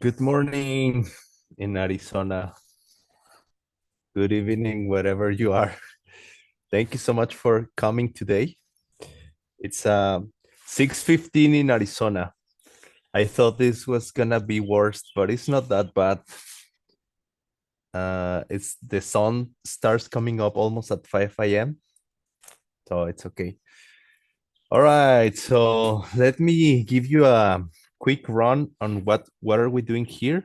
Good morning in Arizona. Good evening, wherever you are. Thank you so much for coming today. It's 6:15 in Arizona. I thought this was gonna be worse, but it's not that bad. It's the sun starts coming up almost at 5 a.m., so it's okay. All right, so let me give you a quick run on what are we doing here.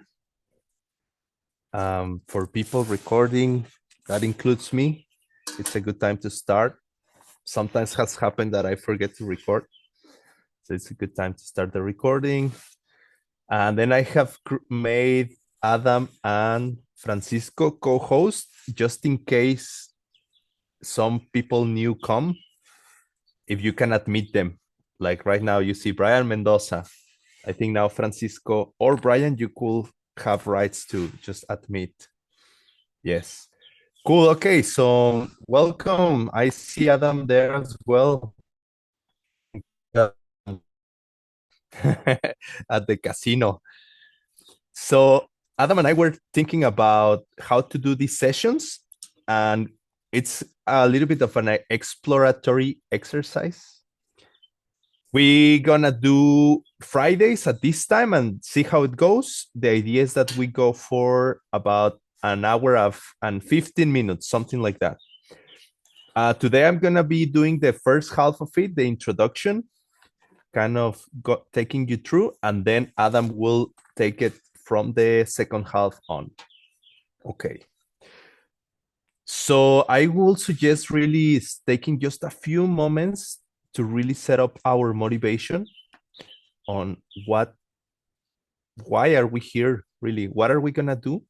For people recording, that includes me. It's a good time to start. Sometimes has happened that I forget to record. So it's a good time to start the recording. And then I have made Adam and Francisco co-host just in case some people new come, if you can admit them. Like right now you see Brian Mendoza. I think now Francisco or Brian, you could have rights to just admit. Yes. Cool. Okay. So welcome. I see Adam there as well. At the casino. So Adam and I were thinking about how to do these sessions, and it's a little bit of an exploratory exercise. We're gonna do Fridays at this time and see how it goes. The idea is that we go for about an hour and 15 minutes, something like that. Today I'm gonna be doing the first half of it, the introduction, kind of taking you through, and then Adam will take it from the second half on. Okay. So I will suggest really taking just a few moments to really set up our motivation on why are we here really? What are we gonna do?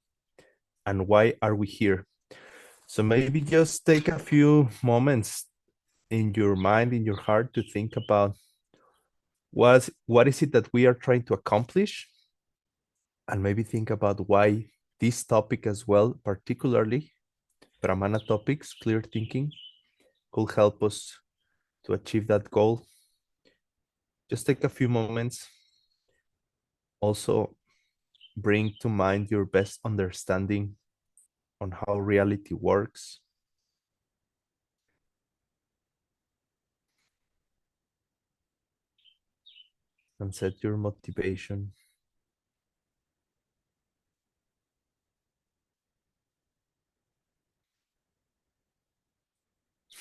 And why are we here? So maybe just take a few moments in your mind, in your heart to think about what is it that we are trying to accomplish, and maybe think about why this topic as well, particularly Pramana topics, clear thinking, could help us to achieve that goal. Just take a few moments. Also, bring to mind your best understanding on how reality works. And set your motivation.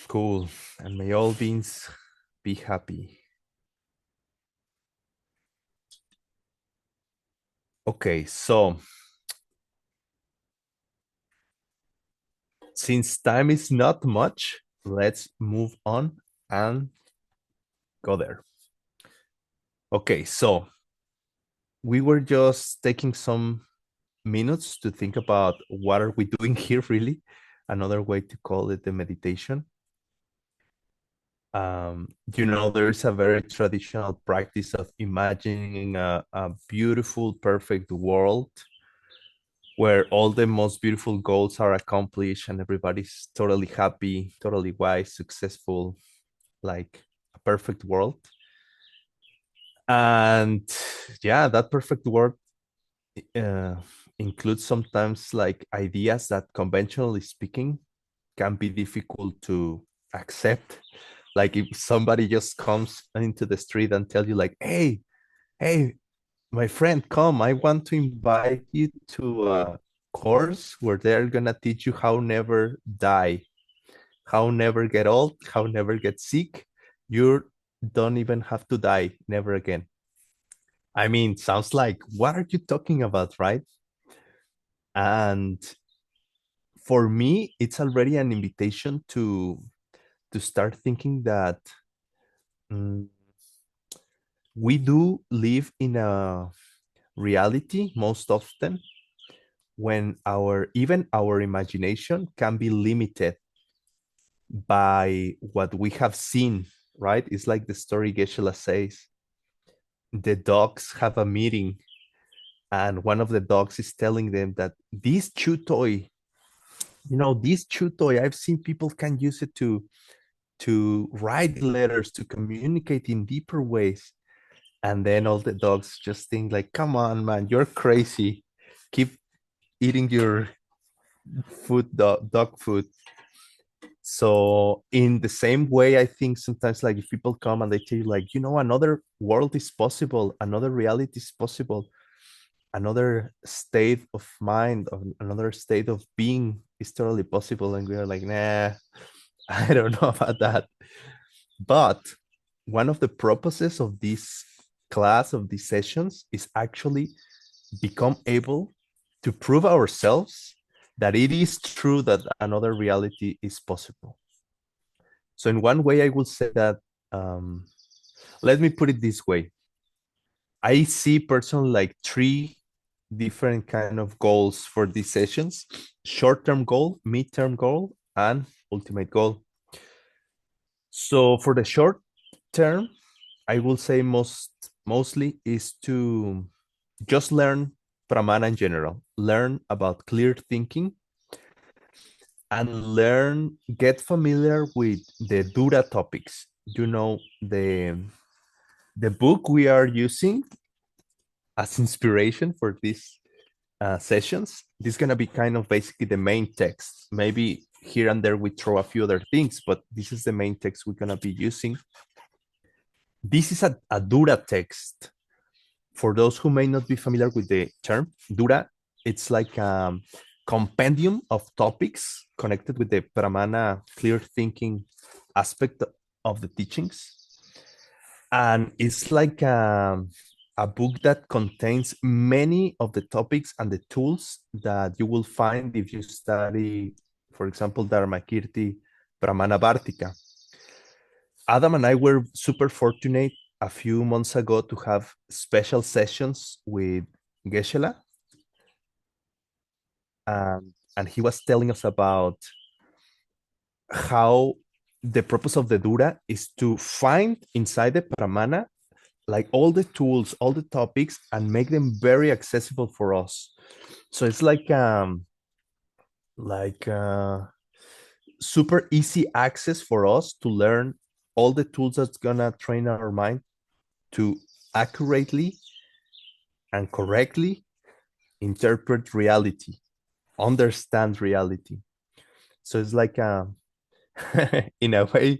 Cool. And may all beings be happy. Okay, so since time is not much, let's move on and go there. Okay, so we were just taking some minutes to think about what are we doing here really. Another way to call it the meditation. There's a very traditional practice of imagining a beautiful, perfect world where all the most beautiful goals are accomplished and everybody's totally happy, totally wise, successful, like a perfect world. And yeah, that perfect world uh, includes sometimes like ideas that conventionally speaking can be difficult to accept. Like if somebody just comes into the street and tell you like, hey, my friend, come, I want to invite you to a course where they're gonna teach you how never die, how never get old, how never get sick. You don't even have to die, never again. I mean, sounds like, what are you talking about, right? And for me, it's already an invitation to start thinking that mm, we do live in a reality most often when even our imagination can be limited by what we have seen, right? It's like the story Geshe says. The dogs have a meeting, and one of the dogs is telling them that this chew toy, this chew toy, I've seen people can use it to write letters, to communicate in deeper ways. And then all the dogs just think like, come on, man, you're crazy. Keep eating your dog food. So in the same way, I think sometimes like if people come and they tell you like, another world is possible, another reality is possible, another state of mind, of another state of being is totally possible. And we are like, nah, I don't know about that. But one of the purposes of this class, of these sessions, is actually become able to prove ourselves that it is true that another reality is possible. So in one way, I will say that, um, let me put it this way. I see personally like three different kind of goals for these sessions: short-term goal, mid-term goal, and ultimate goal. So for the short term, I will say mostly is to just learn Pramana in general, learn about clear thinking, and get familiar with the Dura topics. The book we are using as inspiration for these sessions, this is going to be kind of basically the main text. Maybe here and there we throw a few other things, but this is the main text we're going to be using. This is a Dura text. For those who may not be familiar with the term, Dura, it's like a compendium of topics connected with the Pramana clear thinking aspect of the teachings. And it's like a book that contains many of the topics and the tools that you will find if you study, for example, Dharmakirti Pramana Vartika. Adam and I were super fortunate a few months ago to have special sessions with Geshe, and he was telling us about how the purpose of the Dura is to find inside the Pramana like all the tools, all the topics, and make them very accessible for us. So it's like super easy access for us to learn all the tools that's gonna train our mind to accurately and correctly interpret reality, understand reality. So it's like in a way,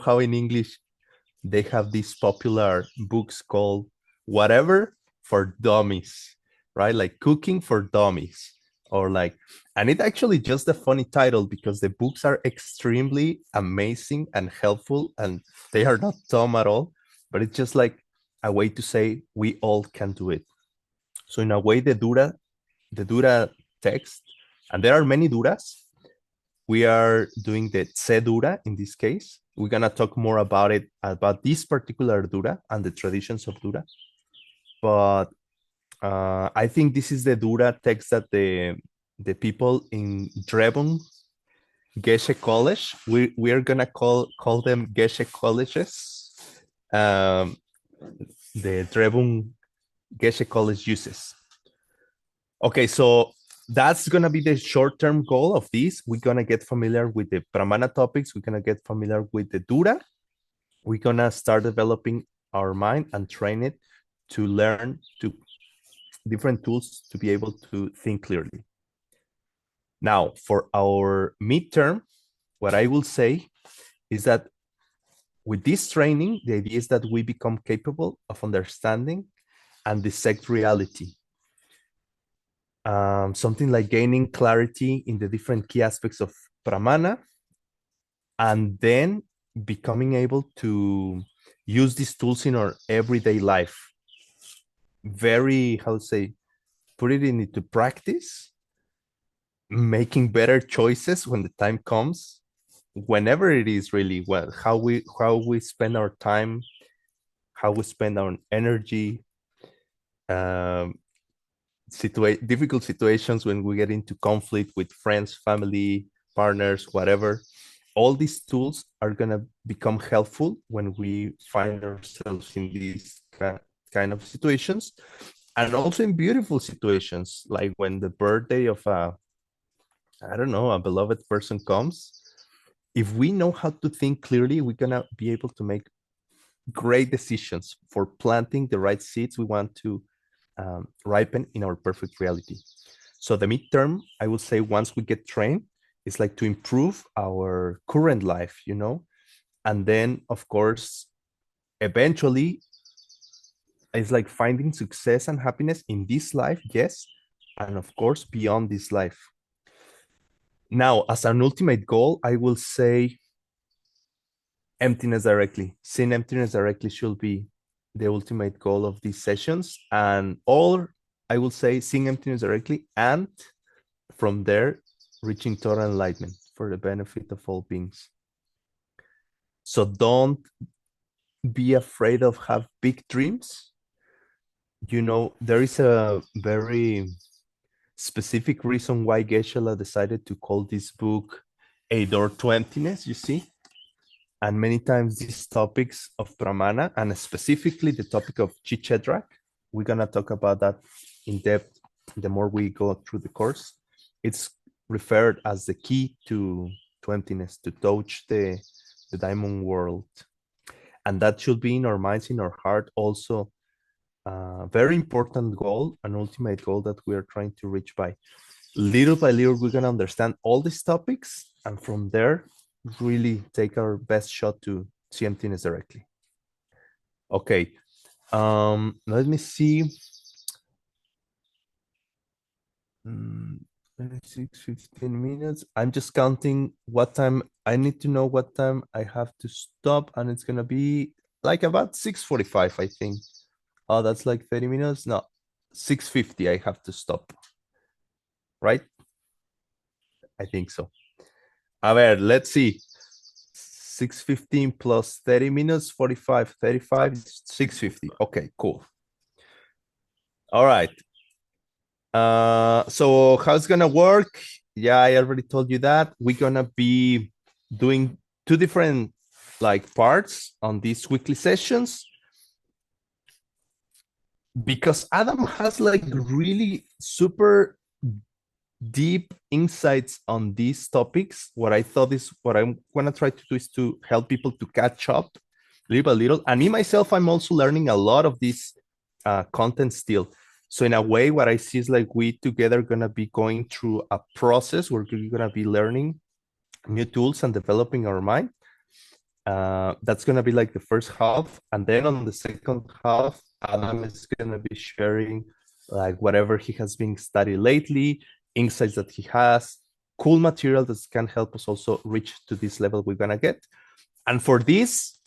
how in English they have these popular books called Whatever for Dummies, right? Like Cooking for Dummies, or like, and it actually just a funny title because the books are extremely amazing and helpful, and they are not dumb at all, but it's just like a way to say we all can do it. So in a way, the Dura text, and there are many Duras. We are doing the Tse Dura in this case. We're gonna talk more about it, about this particular Dura and the traditions of Dura. But I think this is the Dura text that the people in Drebon Geshe College, we are gonna call them Geshe colleges. Um, the Drebon Geshe College uses. Okay, so that's gonna be the short-term goal of this. We're gonna get familiar with the Pramana topics. We're gonna get familiar with the Dura. We're gonna start developing our mind and train it to learn to different tools to be able to think clearly. Now, for our midterm, what I will say is that with this training, the idea is that we become capable of understanding and dissect reality. Something like gaining clarity in the different key aspects of Pramana, and then becoming able to use these tools in our everyday life. Very, how to say, put it into practice, making better choices when the time comes, whenever it is really, well, how we spend our time, how we spend our energy, um, difficult situations when we get into conflict with friends, family, partners, whatever. All these tools are going to become helpful when we find ourselves in these kind of situations, and also in beautiful situations, like when the birthday of I don't know, a beloved person comes. If we know how to think clearly, we're going to be able to make great decisions for planting the right seeds we want to ripen in our perfect reality. So the midterm, I would say, once we get trained, is like to improve our current life, and then of course, eventually, it's like finding success and happiness in this life, yes, and of course beyond this life. Now, as an ultimate goal, I will say emptiness directly. Seeing emptiness directly should be the ultimate goal of these sessions. And all I will say, seeing emptiness directly, and from there, reaching total enlightenment for the benefit of all beings. So don't be afraid of have big dreams. There is a very specific reason why Geshe decided to call this book A Door to Emptiness, you see? And many times these topics of Pramana, and specifically the topic of Chichedrak, we're going to talk about that in depth the more we go through the course. It's referred as the key to emptiness, to touch the diamond world. And that should be in our minds, in our heart also. Very important goal, an ultimate goal that we are trying to reach by little, we're going to understand all these topics, and from there really take our best shot to see emptiness directly. Okay, let me see. 26, 15 minutes. I'm just counting what time. I need to know what time I have to stop, and it's gonna be like about 6:45, I think. Oh, that's like 30 minutes. No, 6:50 I have to stop, right? I think so. A ver, let's see. 6:15 plus 30 minutes, 45, 35, 6:50. Okay, cool. All right. So how it's gonna work? Yeah, I already told you that. We're gonna be doing two different like parts on these weekly sessions, because Adam has like really super deep insights on these topics. What I'm gonna try to do is to help people to catch up little by little. And me myself, I'm also learning a lot of this content still. So in a way, what I see is like we together gonna be going through a process where we're gonna be learning new tools and developing our mind. That's gonna be like the first half, and then on the second half, Adam is gonna be sharing like whatever he has been studying lately, insights that he has, cool material that can help us also reach to this level we're gonna get. And for this,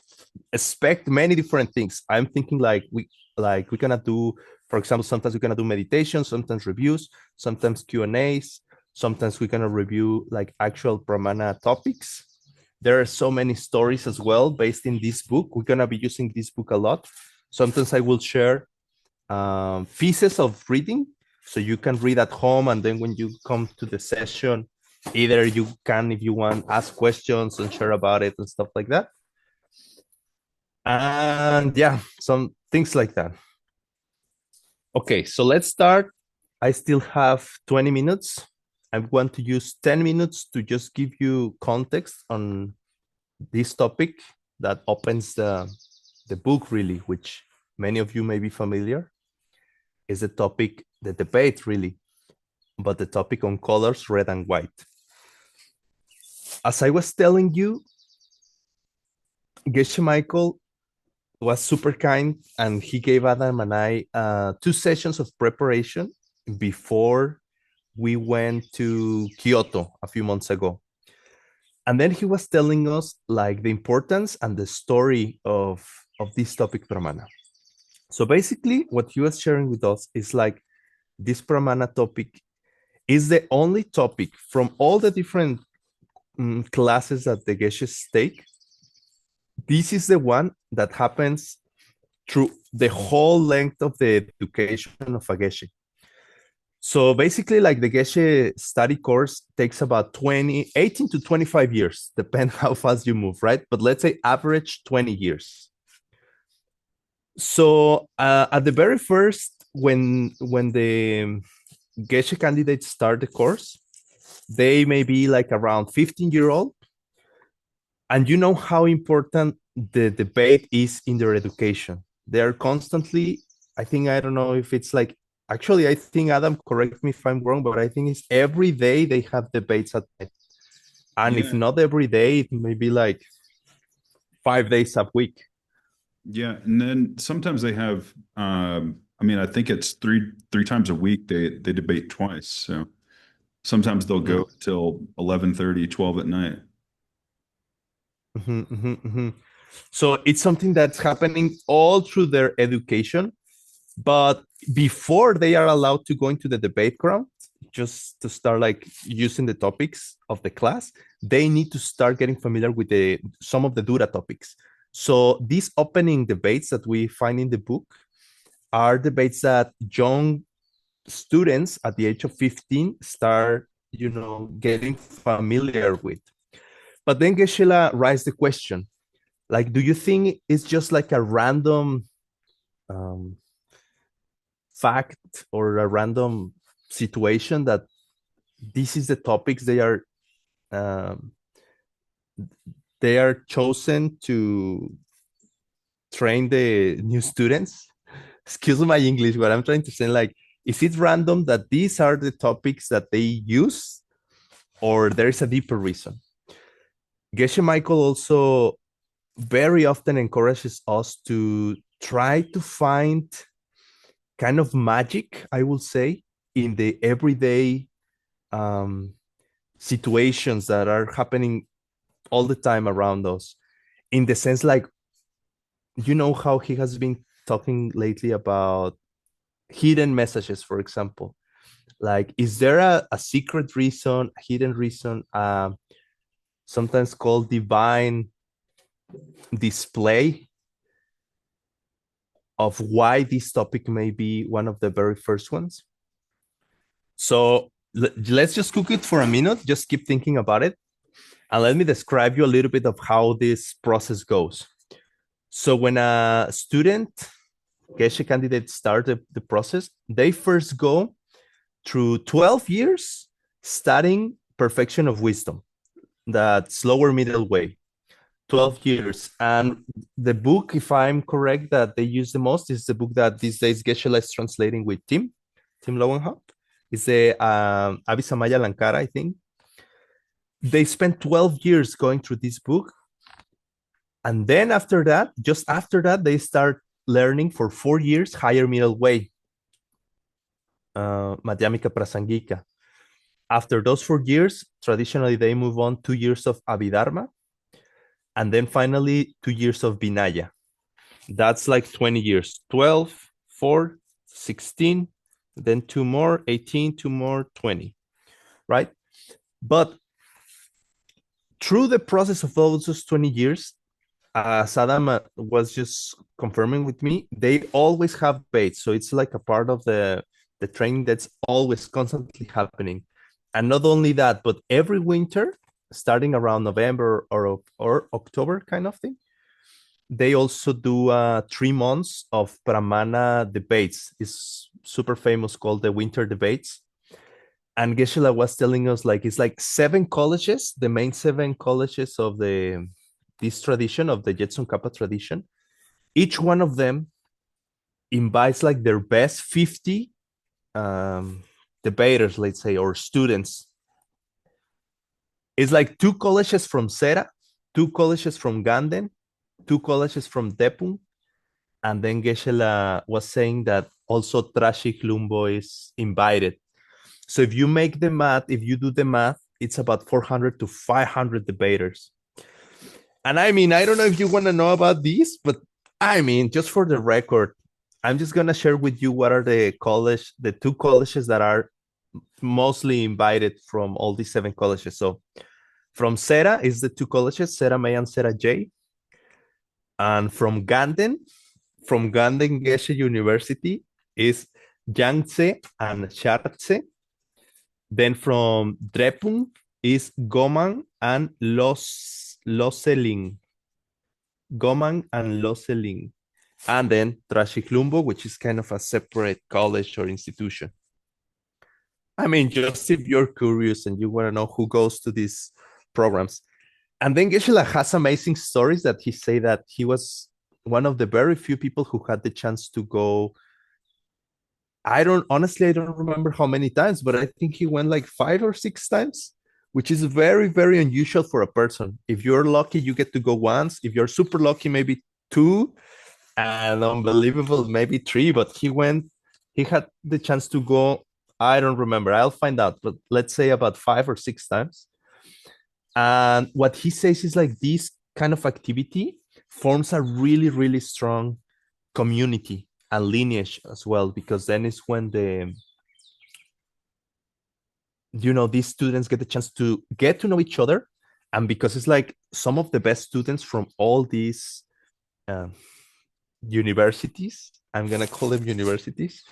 expect many different things. I'm thinking we're gonna do, for example, sometimes we're gonna do meditation, sometimes reviews, sometimes Q&As, sometimes we're gonna review like actual Pramana topics. There are so many stories as well based in this book. We're gonna be using this book a lot. Sometimes I will share pieces of reading, so you can read at home, and then when you come to the session, either you can, if you want, ask questions and share about it and stuff like that. And yeah, some things like that. Okay, so let's start. I still have 20 minutes. I want to use 10 minutes to just give you context on this topic that opens the book, really, which many of you may be familiar. Is the topic, the debate, really, but the topic on colors, red and white. As I was telling you, Geshe Michael was super kind, and he gave Adam and I 2 sessions of preparation before we went to Kyoto a few months ago. And then he was telling us like the importance and the story of this topic, Pramana. So basically what he was sharing with us is like this Pramana topic is the only topic from all the different classes that the Geshes take. This is the one that happens through the whole length of the education of a Geshe. So basically, like the Geshe study course takes about 18 to 25 years, depend how fast you move, right? But let's say average 20 years. So at the very first, when the Geshe candidates start the course, they may be like around 15-year-old. And you know how important the debate is in their education. They are constantly, I think, I don't know if it's like, actually, I think, Adam, correct me if I'm wrong, but I think it's every day they have debates at night. And if Yeah, not every day, it may be like 5 days a week. yeah, and then sometimes they have. I mean, I think it's three times a week. They debate twice. So sometimes they'll Mm-hmm. go till 11:30, 12 at night. Mm-hmm, mm-hmm, mm-hmm. So it's something that's happening all through their education. But before they are allowed to go into the debate ground, just to start like using the topics of the class, they need to start getting familiar with the some of the Dura topics. So these opening debates that we find in the book are debates that young students at the age of 15 start, getting familiar with. But then Geshe raised the question, like, do you think it's just like a random um, fact or a random situation that this is the topics um, they are chosen to train the new students? Excuse my English, what I'm trying to say, like, is it random that these are the topics that they use, or there is a deeper reason? Geshe Michael also very often encourages us to try to find kind of magic, I will say, in the everyday um, situations that are happening all the time around us. In the sense, like, how he has been talking lately about hidden messages, for example. Like, is there a secret reason, a hidden reason, sometimes called divine display of why this topic may be one of the very first ones? So let's just cook it for a minute. Just keep thinking about it. And let me describe you a little bit of how this process goes. So when a student, Geshe candidate, start the process, they first go through 12 years studying perfection of wisdom, that slower middle way. 12 years. And the book, if I'm correct, that they use the most is the book that these days Geshe is translating with Tim Lowenhaupt. It's the Avisamaya Lankara, I think. They spent 12 years going through this book. And then after that, just after that, they start learning for 4 years higher middle way, Madhyamika Prasangika. After those 4 years, traditionally they move on 2 years of Abhidharma, and then finally 2 years of Vinaya. That's like 20 years. 12, 4, 16, then two more, 18, two more, 20, right? But through the process of all those 20 years, Sadam was just confirming with me, they always have baits. So it's like a part of the training that's always constantly happening. And not only that, but every winter, starting around November or October kind of thing, they also do 3 months of Pramana debates. It's super famous, called the winter debates. And Geshe was telling us, like, it's like 7 colleges, the main 7 colleges of this tradition, of the Jetson Kappa tradition. Each one of them invites like their best 50 um, debaters, let's say, or students. It's like 2 colleges from Sera, 2 colleges from Ganden, 2 colleges from Depung, and then Geshe was saying that also Trashik Lumbo is invited. So if you make the math, if you do the math, it's about 400 to 500 debaters. And I mean, I don't know if you want to know about these, but I mean, just for the record, I'm just gonna share with you what are the 2 colleges that are mostly invited from all these 7 colleges. So from Sera is the 2 colleges, Sera May and Sera J. And from Ganden Geshe University is Yangtze and Shartse. Then from Drepung is Goman and Loseling. Goman and Loseling. And then Trashiklumbo, which is kind of a separate college or institution. I mean, just if you're curious and you want to know who goes to these programs. And then Geshe has amazing stories that he say that he was one of the very few people who had the chance to go. I don't remember how many times, but I think he went like 5 or 6 times, which is very, very unusual for a person. If you're lucky, you get to go once. If you're super lucky, maybe two, and unbelievable, maybe three. But he had the chance to go. I don't remember. I'll find out, but let's say about 5 or 6 times. And what he says is like this kind of activity forms a really, really strong community and lineage as well, because then is when these students get the chance to get to know each other. And because it's like some of the best students from all these um, universities, I'm gonna call them universities,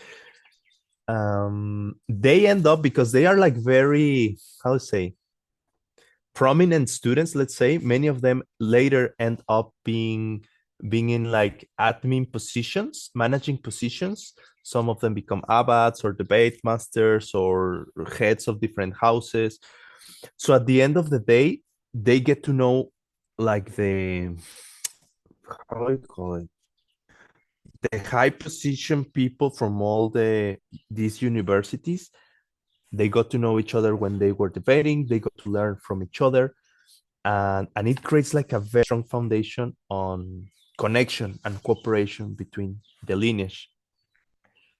they end up, because they are like very, how to say, prominent students, let's say, many of them later end up being in like admin positions, managing positions. Some of them become abbots or debate masters or heads of different houses. So at the end of the day, they get to know like how do you call it, the high position people from all these universities. They got to know each other when they were debating. They got to learn from each other, and it creates like a very strong foundation on connection and cooperation between the lineage.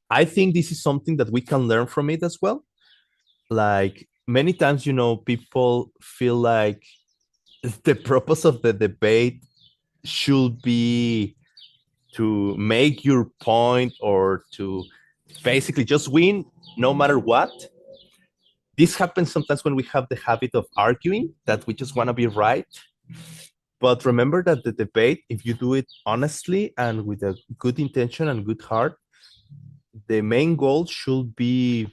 I think this is something that we can learn from it as well. Like many times, people feel like the purpose of the debate should be to make your point or to basically just win no matter what. This happens sometimes when we have the habit of arguing that we just want to be right. But remember that the debate, if you do it honestly and with a good intention and good heart, the main goal should be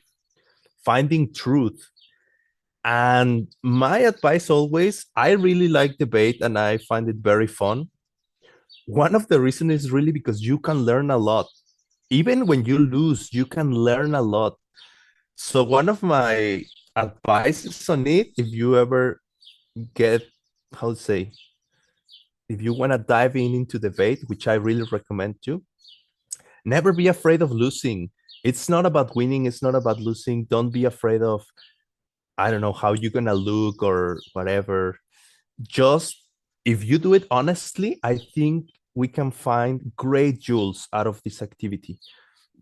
finding truth. And my advice always, I really like debate and I find it very fun. One of the reasons is really because you can learn a lot. Even when you lose, you can learn a lot. So one of my advices on it, if you ever get, how to say, if you want to dive into debate, which I really recommend to, never be afraid of losing. It's not about winning, it's not about losing. Don't be afraid of, I don't know, how you're going to look or whatever. Just if you do it honestly, I think we can find great jewels out of this activity.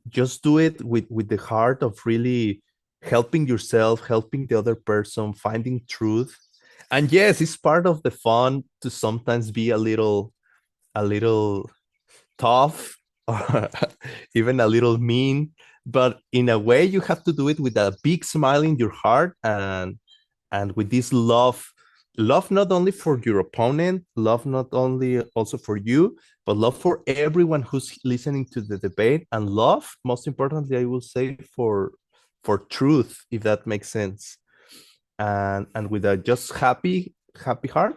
Just do it with the heart of really helping yourself, helping the other person, finding truth. And yes, it's part of the fun to sometimes be a little tough or even a little mean, but in a way you have to do it with a big smile in your heart, and with this love not only for your opponent, love not only also for you, but love for everyone who's listening to the debate, and love, most importantly, I will say, for truth, if that makes sense. And with a just happy heart.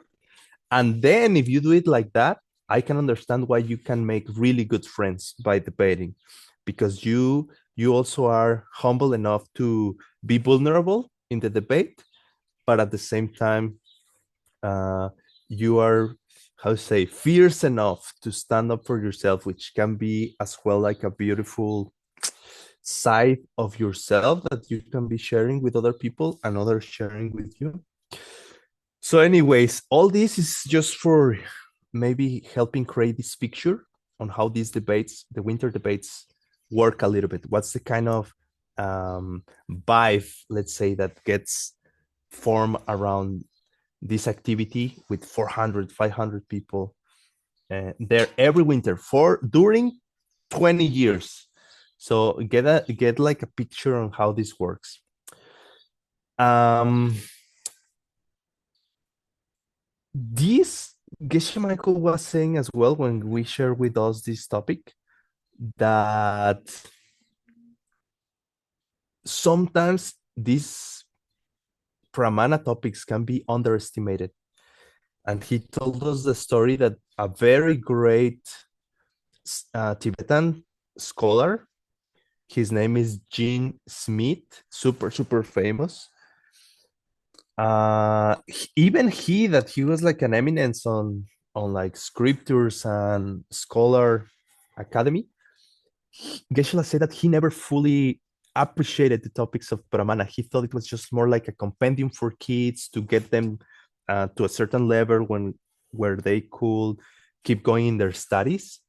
And then if you do it like that, I can understand why you can make really good friends by debating, because you also are humble enough to be vulnerable in the debate, but at the same time, uh, you are, how to say, fierce enough to stand up for yourself, which can be as well like a beautiful side of yourself that you can be sharing with other people and others sharing with you. So, anyways, all this is just for maybe helping create this picture on how these debates, the winter debates, work a little bit. What's the kind of vibe, let's say, that gets formed around this activity with 400, 500 people there every winter for during 20 years. So get like a picture on how this works. Um, this Geshe Michael was saying as well when we share with us this topic that sometimes these Pramana topics can be underestimated. And he told us the story that a very great Tibetan scholar, his name is Gene Smith, super, super famous. Even he that he was like an eminence on like scriptures and scholar academy. Geshe said that he never fully appreciated the topics of Pramana. He thought it was just more like a compendium for kids to get them to a certain level where they could keep going in their studies.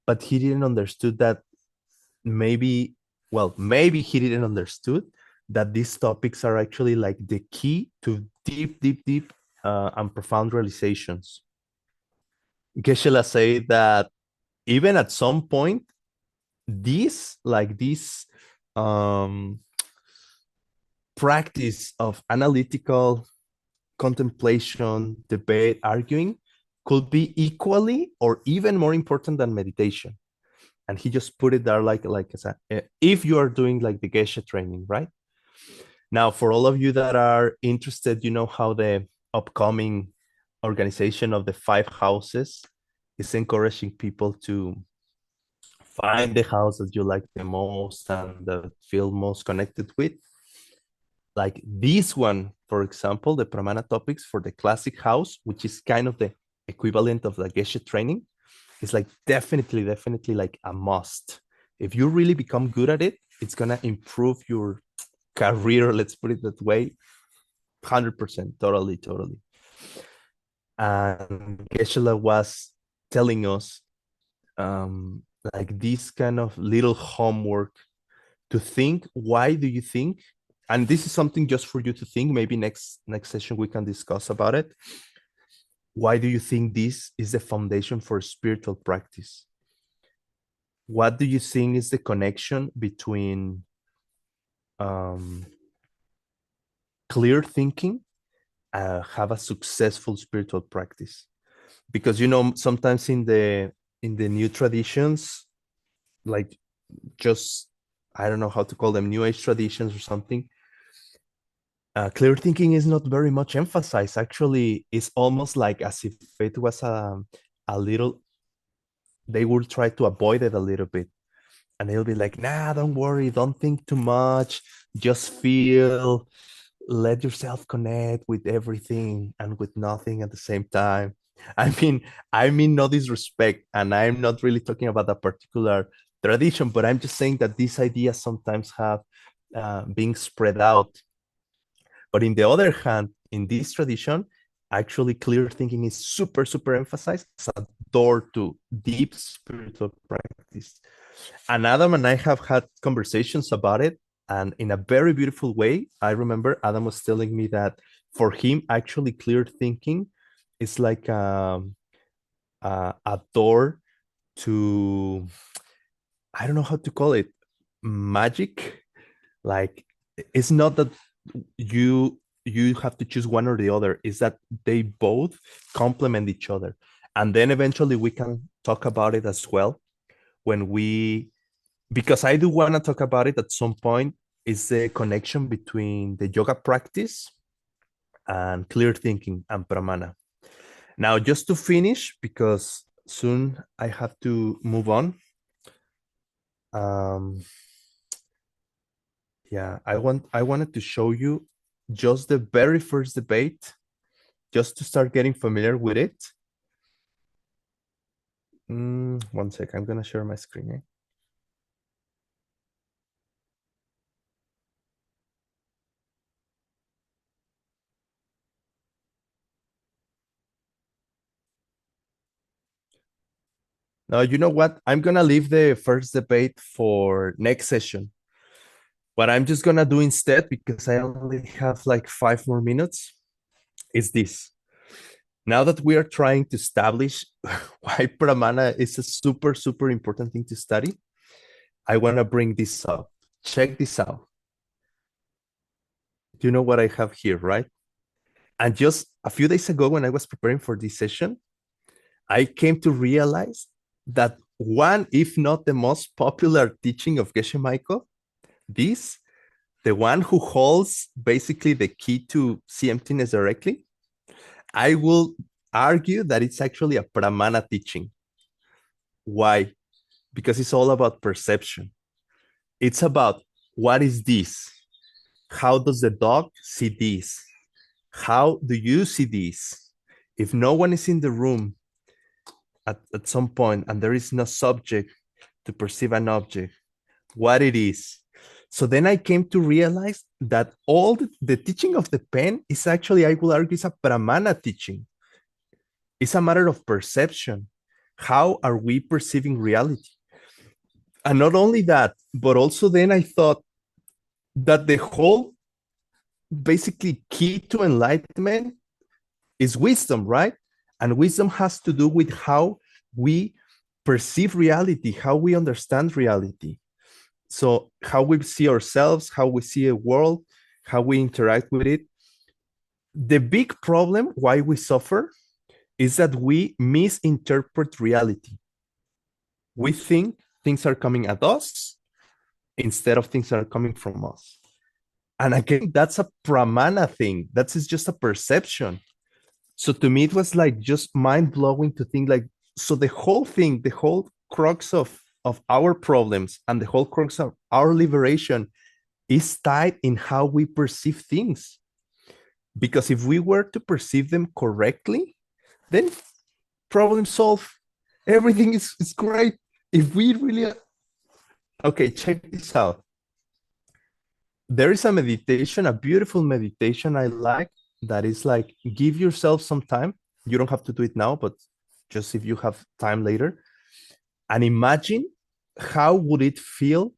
But he didn't understood that maybe, well, maybe he didn't understood that these topics are actually like the key to deep and profound realizations. Geshe say that even at some point, this um, practice of analytical contemplation, debate, arguing could be equally or even more important than meditation. And he just put it there like as a, if you are doing like the Geshe training, right? Now, for all of you that are interested, you know how the upcoming organization of the five houses is encouraging people to find the house that you like the most and that feel most connected with. Like this one, for example, the Pramana topics for the classic house, which is kind of the equivalent of the Geshe training, is like definitely like a must. If you really become good at it, it's gonna improve your career, let's put it that way, 100%, totally. And Geshe was telling us like this kind of little homework to think, why do you think, and this is something just for you to think, maybe next session we can discuss about it, why do you think this is the foundation for spiritual practice? What do you think is the connection between um, clear thinking and have a successful spiritual practice? Because you know sometimes in the new traditions, like just, I don't know how to call them, new age traditions or something, clear thinking is not very much emphasized. Actually, it's almost like as if it was a little, they will try to avoid it a little bit. And they'll be like, nah, don't worry, don't think too much, just feel, let yourself connect with everything and with nothing at the same time. I mean no disrespect, and I'm not really talking about a particular tradition, but I'm just saying that these ideas sometimes have being spread out. But in the other hand, in this tradition, actually clear thinking is super emphasized as a door to deep spiritual practice. And Adam and I have had conversations about it. And in a very beautiful way, I remember Adam was telling me that for him, actually, clear thinking is like a door to, I don't know how to call it, magic. Like, it's not that you have to choose one or the other, is that they both complement each other. And then eventually we can talk about it as well when we, because I do want to talk about it at some point, is the connection between the yoga practice and clear thinking and pramana. Now, just to finish, because soon I have to move on. Um, yeah, I wanted to show you just the very first debate, just to start getting familiar with it. One sec, I'm gonna share my screen. Now, you know what? I'm gonna leave the first debate for next session. What I'm just gonna do instead, because I only have like 5 more minutes, is this. Now that we are trying to establish why Pramana is a super important thing to study, I want to bring this up. Check this out. Do you know what I have here, right? And just a few days ago, when I was preparing for this session, I came to realize that one, if not the most popular teaching of Geshe Michael, this, the one who holds basically the key to see emptiness directly, I will argue that it's actually a Pramana teaching. Why? Because it's all about perception. It's about what is this? How does the dog see this? How do you see this? If no one is in the room at some point and there is no subject to perceive an object, what it is. So then I came to realize that all the teaching of the pen is actually, I will argue, is a Pramana teaching. It's a matter of perception. How are we perceiving reality? And not only that, but also then I thought that the whole basically key to enlightenment is wisdom, right? And wisdom has to do with how we perceive reality, how we understand reality. So, how we see ourselves, how we see a world, how we interact with it. The big problem why we suffer is that we misinterpret reality. We think things are coming at us instead of things that are coming from us. And again, that's a pramana thing. That's just a perception. So to me, it was like just mind blowing to think like, so the whole thing, the whole crux of our problems and the whole crux of our liberation is tied in how we perceive things. Because if we were to perceive them correctly, then problem solved. Everything is great. If we really, okay, check this out. There is a meditation, a beautiful meditation I like that is like give yourself some time. You don't have to do it now, but just if you have time later, and imagine how would it feel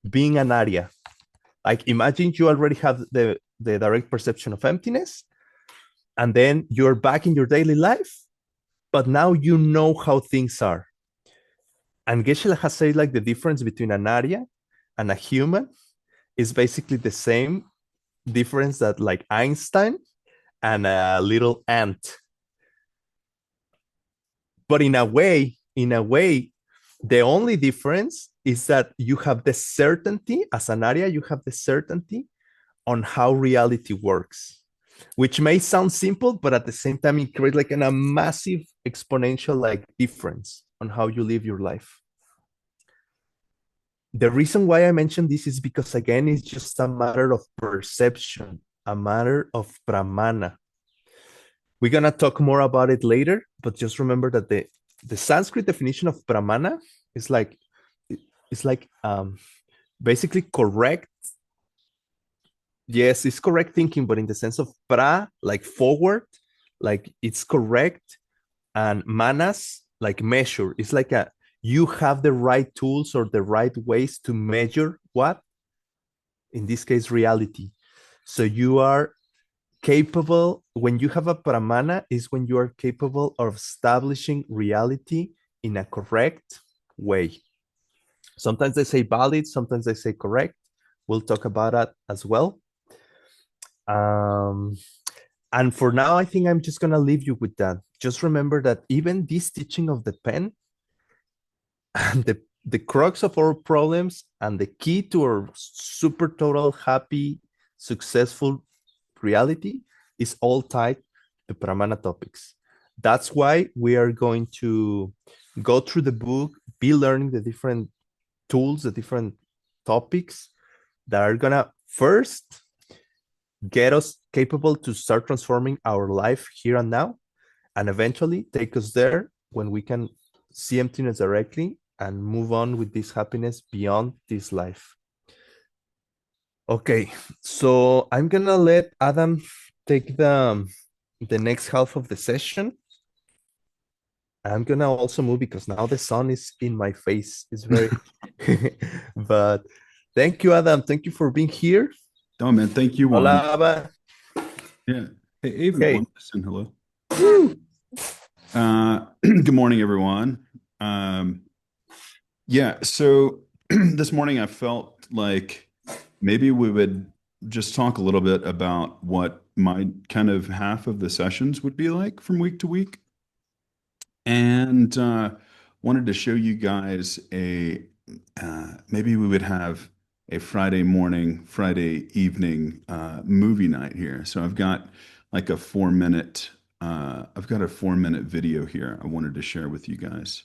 being an Arya. Like imagine you already have the direct perception of emptiness, and then you're back in your daily life, but now you know how things are. And Geshe has said like the difference between an Arya and a human is basically the same difference that like Einstein and a little ant. But in a way, the only difference is that you have the certainty as an Arya, you have the certainty on how reality works, which may sound simple, but at the same time, it creates like a massive exponential like difference on how you live your life. The reason why I mentioned this is because again, it's just a matter of perception, a matter of pramana. We're gonna talk more about it later, but just remember that the Sanskrit definition of pramana is like it's like basically correct. Yes, it's correct thinking, but in the sense of pra, like forward, like it's correct, and manas, like measure. It's like a you have the right tools or the right ways to measure what, in this case, reality. So you are capable, when you have a pramana, is when you are capable of establishing reality in a correct way. Sometimes they say valid, sometimes they say correct. We'll talk about that as well. Um, and for now, I think I'm just going to leave you with that. Just remember that even this teaching of the pen and the crux of our problems and the key to our super total happy, successful reality is all tied to Pramana topics. That's why we are going to go through the book, be learning the different tools, the different topics that are gonna first get us capable to start transforming our life here and now, and eventually take us there when we can see emptiness directly and move on with this happiness beyond this life. Okay, so I'm gonna let Adam take the next half of the session. I'm gonna also move because now the sun is in my face. It's very but thank you, Adam. Thank you for being here. Oh man, thank you, Juan. Hola, Aba. Yeah. Hey, everyone. Okay. Listen, hello. Woo. Good morning, everyone. Yeah, so this morning I felt like maybe we would just talk a little bit about what my kind of half of the sessions would be like from week to week. And wanted to show you guys maybe we would have a Friday morning, Friday evening movie night here. So I've got like a 4 minute, I've got a 4 minute video here I wanted to share with you guys.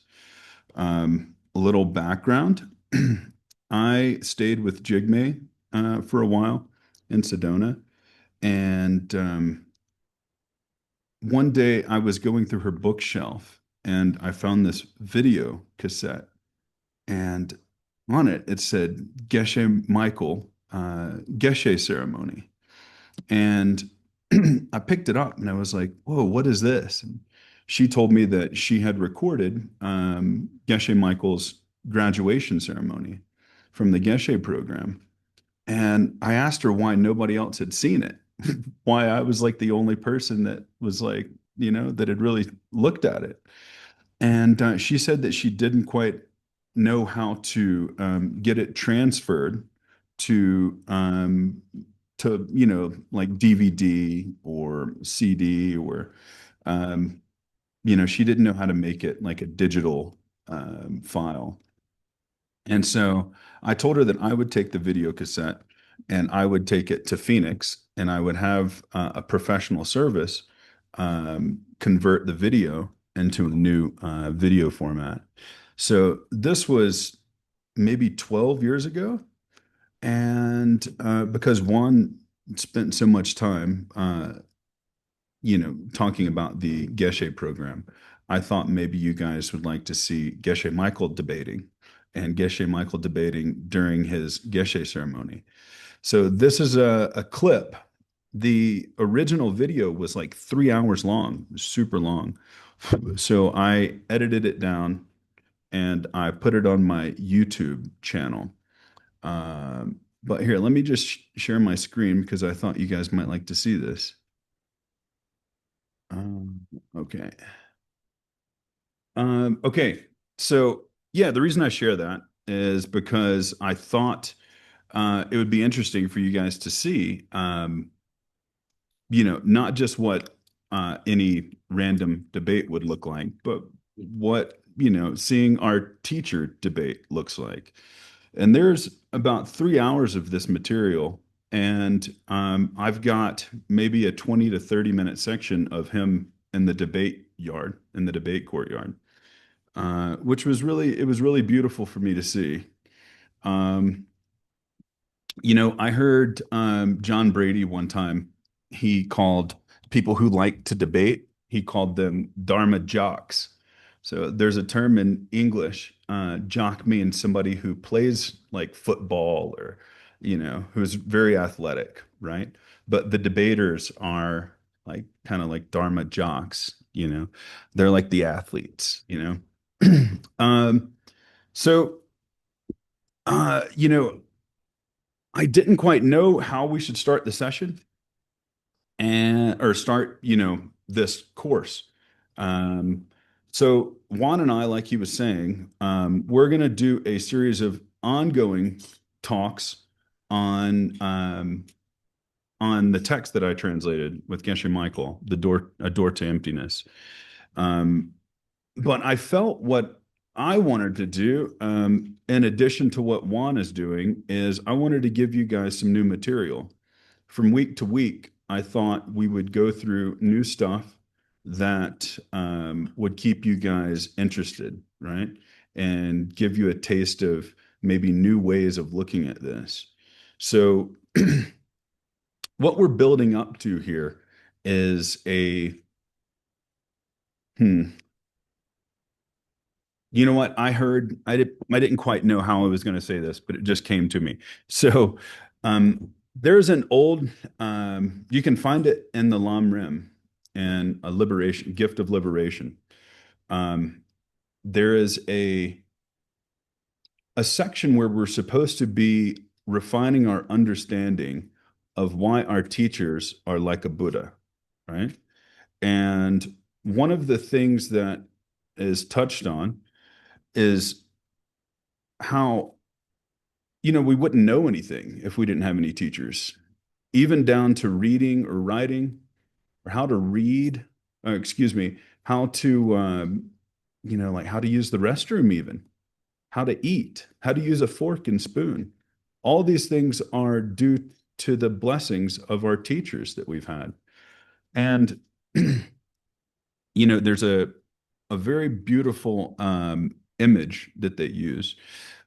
A little background. I stayed with Jigme for a while in Sedona, and one day I was going through her bookshelf and I found this video cassette, and on it it said Geshe Michael Geshe ceremony. And I picked it up and I was like, whoa, what is this? And she told me that she had recorded Geshe Michael's graduation ceremony from the Geshe program. And I asked her why nobody else had seen it, why I was like the only person that was like, that had really looked at it. And she said that she didn't quite know how to get it transferred to like DVD or CD, or she didn't know how to make it like a digital file. And so I told her that I would take the video cassette and I would take it to Phoenix, and I would have a professional service convert the video into a new video format. So this was maybe 12 years ago. And because Juan spent so much time, talking about the Geshe program, I thought maybe you guys would like to see Geshe Michael debating and Geshe Michael debating during his Geshe ceremony. So this is a clip. The original video was like 3 hours long, super long. So I edited it down and I put it on my YouTube channel. But here, let me just share my screen because I thought you guys might like to see this. Okay. Okay. So yeah, the reason I share that is because I thought it would be interesting for you guys to see, not just what any random debate would look like, but what, seeing our teacher debate looks like. And there's about 3 hours of this material. And I've got maybe a 20 to 30 minute section of him in the debate yard, in the debate courtyard, which was really, it was really beautiful for me to see. Um, I heard John Brady one time, he called people who like to debate, he called them Dharma jocks. So there's a term in English, jock means somebody who plays like football or, who's very athletic, right? But the debaters are like kind of like Dharma jocks, they're like the athletes, Um, so, I didn't quite know how we should start the session and or start, this course. Um, so Juan and I, like he was saying, we're going to do a series of ongoing talks on on the text that I translated with Geshe Michael, a door to emptiness. Um, but I felt what I wanted to do, in addition to what Juan is doing, is I wanted to give you guys some new material. From week to week, I thought we would go through new stuff that would keep you guys interested, right? And give you a taste of maybe new ways of looking at this. So, what we're building up to here is hmm, you know what? I didn't quite know how I was going to say this, but it just came to me. So, there's an old, you can find it in the Lam Rim and a liberation, gift of liberation. Um, there is a section where we're supposed to be refining our understanding of why our teachers are like a Buddha, right? And one of the things that is touched on is how, we wouldn't know anything if we didn't have any teachers, even down to reading or writing or how to read, excuse me, how to, like how to use the restroom, even how to eat, how to use a fork and spoon. All these things are due to the blessings of our teachers that we've had. And, there's a very beautiful image that they use,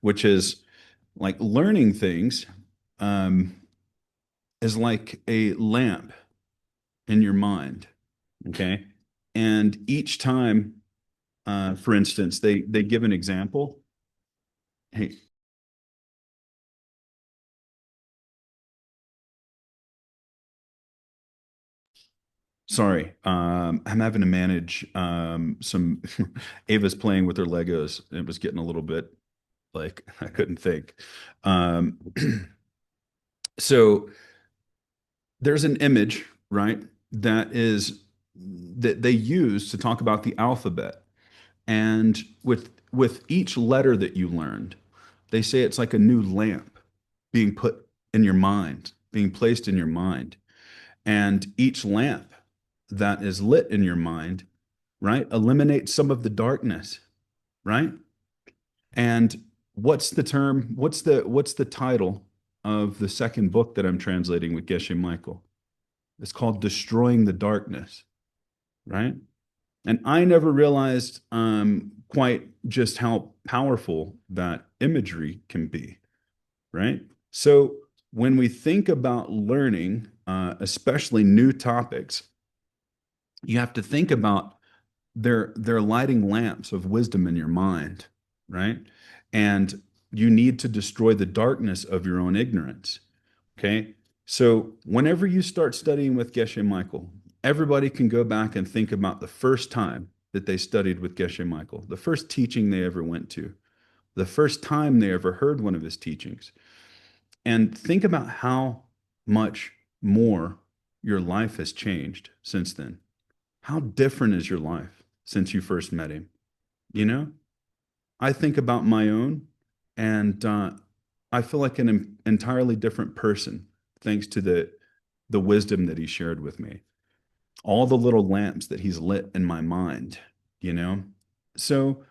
which is like learning things um, is like a lamp in your mind. Okay. And each time, for instance, they give an example. Hey, sorry, I'm having to manage some Ava's playing with her Legos. It was getting a little bit like I couldn't think. Um, so there's an image, right, that they use to talk about the alphabet. And with each letter that you learned, they say it's like a new lamp being put in your mind, being placed in your mind. And each lamp that is lit in your mind, right, eliminates some of the darkness, right? And what's the term? What's the title of the second book that I'm translating with Geshe Michael? It's called Destroying the Darkness, right? And I never realized quite just how powerful that imagery can be, right? So when we think about learning, especially new topics, you have to think about they're lighting lamps of wisdom in your mind, right? And you need to destroy the darkness of your own ignorance. Okay. So whenever you start studying with Geshe Michael, everybody can go back and think about the first time that they studied with Geshe Michael, the first teaching they ever went to, the first time they ever heard one of his teachings, and think about how much more your life has changed since then. How different is your life since you first met him? You know, I think about my own, and I feel like an entirely different person thanks to the wisdom that he shared with me. All the little lamps that he's lit in my mind, you know. So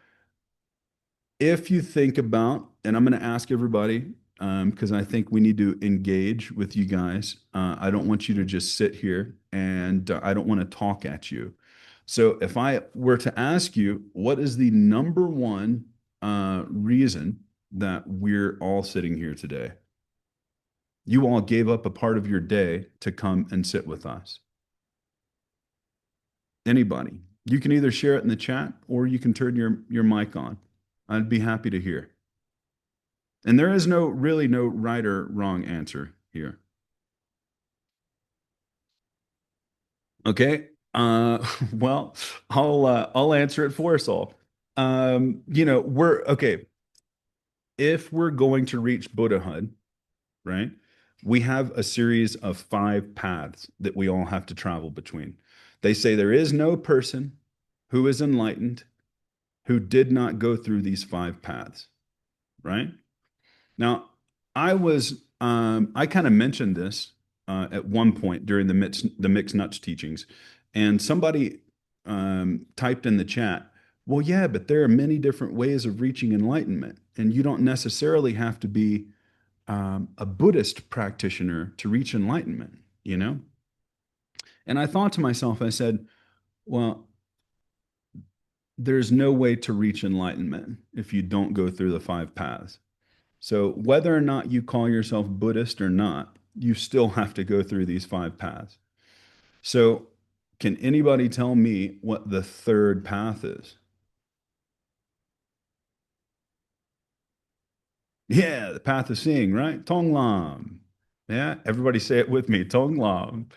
if you think about, and I'm going to ask everybody because I think we need to engage with you guys. I don't want you to just sit here and I don't want to talk at you. So if I were to ask you, what is the number one reason that we're all sitting here today? You all gave up a part of your day to come and sit with us. Anybody? You can either share it in the chat or you can turn your mic on. I'd be happy to hear. And there is no right or wrong answer here. Okay. Well, I'll answer it for us all. We're okay. If we're going to reach Buddhahood, right? We have a series of 5 paths that we all have to travel between. They say there is no person who is enlightened who did not go through these 5 paths, right? Now, I kind of mentioned this at one point during the mixed nuts teachings, and somebody typed in the chat, "Well, yeah, but there are many different ways of reaching enlightenment, and you don't necessarily have to be a Buddhist practitioner to reach enlightenment, you know?" And I thought to myself, I said, "Well, there's no way to reach enlightenment if you don't go through the 5 paths." So whether or not you call yourself Buddhist or not, you still have to go through these 5 paths. So can anybody tell me what the third path is? Yeah, the path of seeing, right? Tong Lam. Yeah, everybody say it with me. Tong Lam.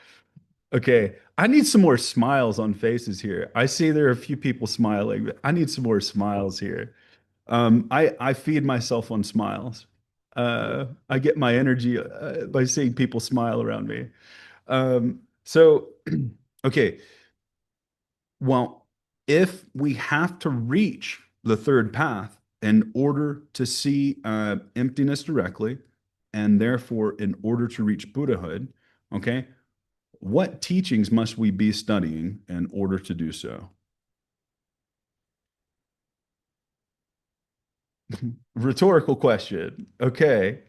Okay, I need some more smiles on faces here. I see there are a few people smiling. But I need some more smiles here. I feed myself on smiles. I get my energy by seeing people smile around me. So, okay, well, if we have to reach the third path in order to see emptiness directly, and therefore in order to reach Buddhahood, okay, what teachings must we be studying in order to do so? Rhetorical question. Okay.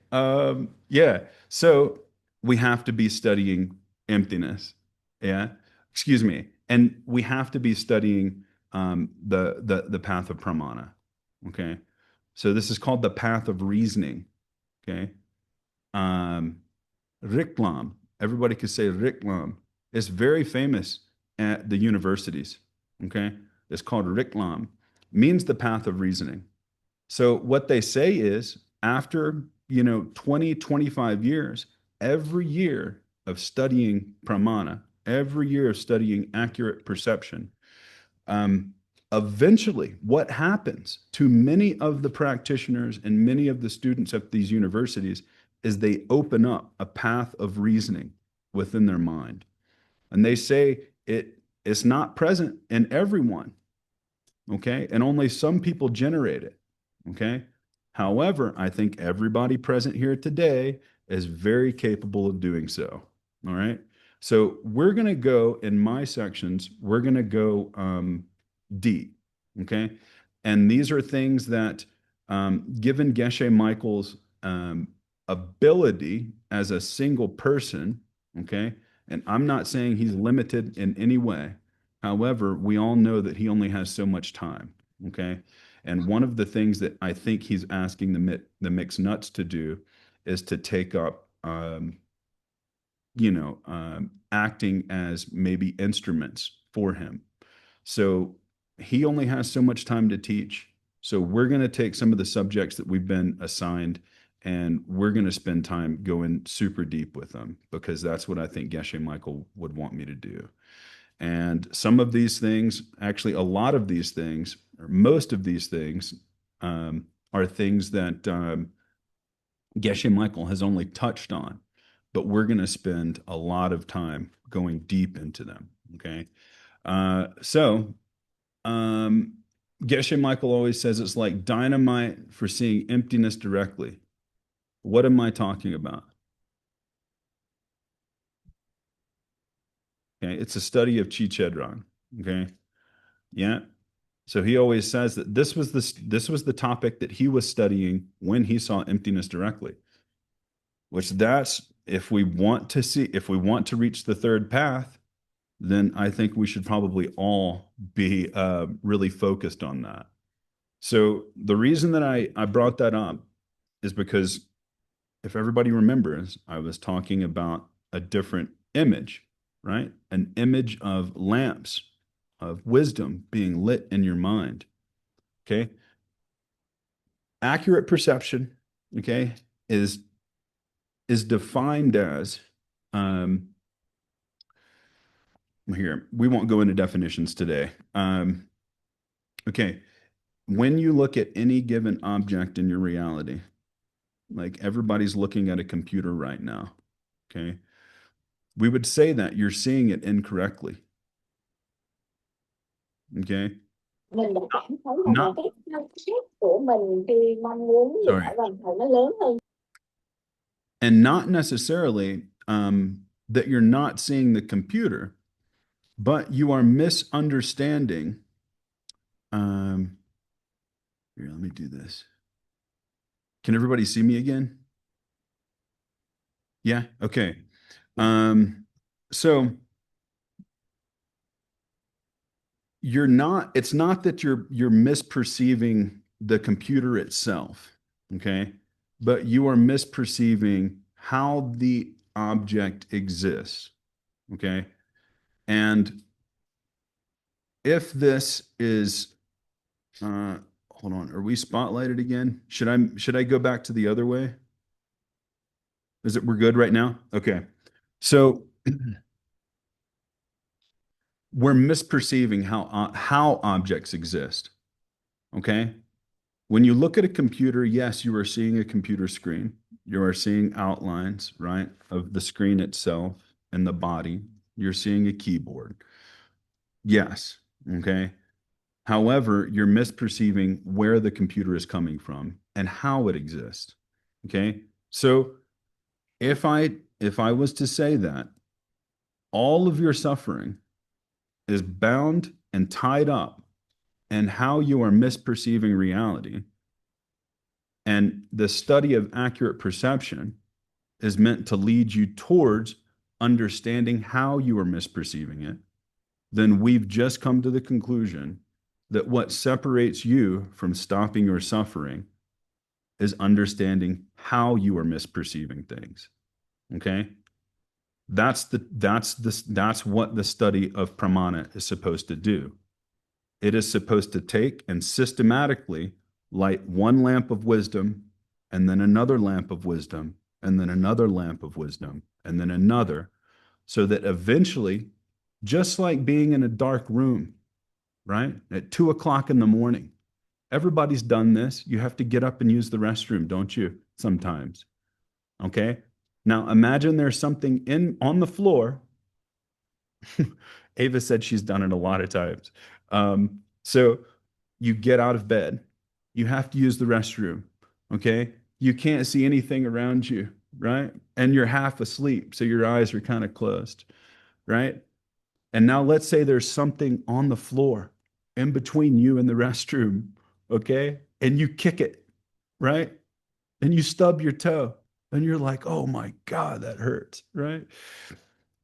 Yeah. So we have to be studying emptiness. Yeah. Excuse me. And we have to be studying the path of pramana. Okay. So this is called the path of reasoning. Okay. Um, Riklam. Everybody could say Riklam. It's very famous at the universities. Okay. It's called Riklam, means the path of reasoning. So what they say is after, 20, 25 years, every year of studying pramana, every year of studying accurate perception, um, eventually what happens to many of the practitioners and many of the students at these universities is they open up a path of reasoning within their mind. And they say it's not present in everyone, okay? And only some people generate it, okay? However, I think everybody present here today is very capable of doing so, all right? So we're going to go in my sections, we're going to go deep, okay? And these are things that, given Geshe Michael's ability as a single person, okay? And I'm not saying he's limited in any way. However, we all know that he only has so much time. Okay. And one of the things that I think he's asking the mixed nuts to do is to take up, acting as maybe instruments for him. So he only has so much time to teach. So we're going to take some of the subjects that we've been assigned and we're going to spend time going super deep with them because that's what I think Geshe Michael would want me to do. And some of these things, actually, a lot of these things, or most of these things, are things that Geshe Michael has only touched on, but we're going to spend a lot of time going deep into them. Okay. So Geshe Michael always says it's like dynamite for seeing emptiness directly. What am I talking about? Okay. It's a study of Chi Chedron. Okay. Yeah. So he always says that this was the topic that he was studying when he saw emptiness directly, which that's if we want to reach the third path, then I think we should probably all be really focused on that. So the reason that I brought that up is because if everybody remembers, I was talking about a different image, right? An image of lamps of wisdom being lit in your mind. Okay. Accurate perception, okay, is defined as um here, we won't go into definitions today. Okay, when you look at any given object in your reality, like everybody's looking at a computer right now, okay, we would say that you're seeing it incorrectly. Okay. Mình đã cảm thấy rằng là Not cái năng suất của mình khi mong muốn nhìn sorry, ở bàn thờ nó lớn hơn. and not necessarily that you're not seeing the computer, but you are misunderstanding. Here, let me do this. Can everybody see me again? Yeah. Okay. So it's not that you're misperceiving the computer itself, okay? But you are misperceiving how the object exists, okay? And if this is hold on, are we spotlighted again? Should I go back to the other way? We're good right now? Okay. So we're misperceiving how objects exist. Okay. When you look at a computer, yes, you are seeing a computer screen. You are seeing outlines, right, of the screen itself and the body. You're seeing a keyboard. Yes. Okay. However, you're misperceiving where the computer is coming from and how it exists. Okay. So if I was to say that all of your suffering is bound and tied up in how you are misperceiving reality, and the study of accurate perception is meant to lead you towards understanding how you are misperceiving it, then we've just come to the conclusion that what separates you from stopping your suffering is understanding how you are misperceiving things. Okay. That's what the study of pramana is supposed to do. It is supposed to take and systematically light one lamp of wisdom, and then another lamp of wisdom, and then another lamp of wisdom, and then another, so that eventually, just like being in a dark room, right? At 2 o'clock in the morning, everybody's done this. You have to get up and use the restroom, don't you? Sometimes. Okay. Now imagine there's something on the floor. Ava said she's done it a lot of times. So you get out of bed, you have to use the restroom. Okay. You can't see anything around you, right? And you're half asleep. So your eyes are kind of closed, right? And now let's say there's something on the floor in between you and the restroom. Okay. And you kick it, right? And you stub your toe and you're like, oh my God, that hurts, right?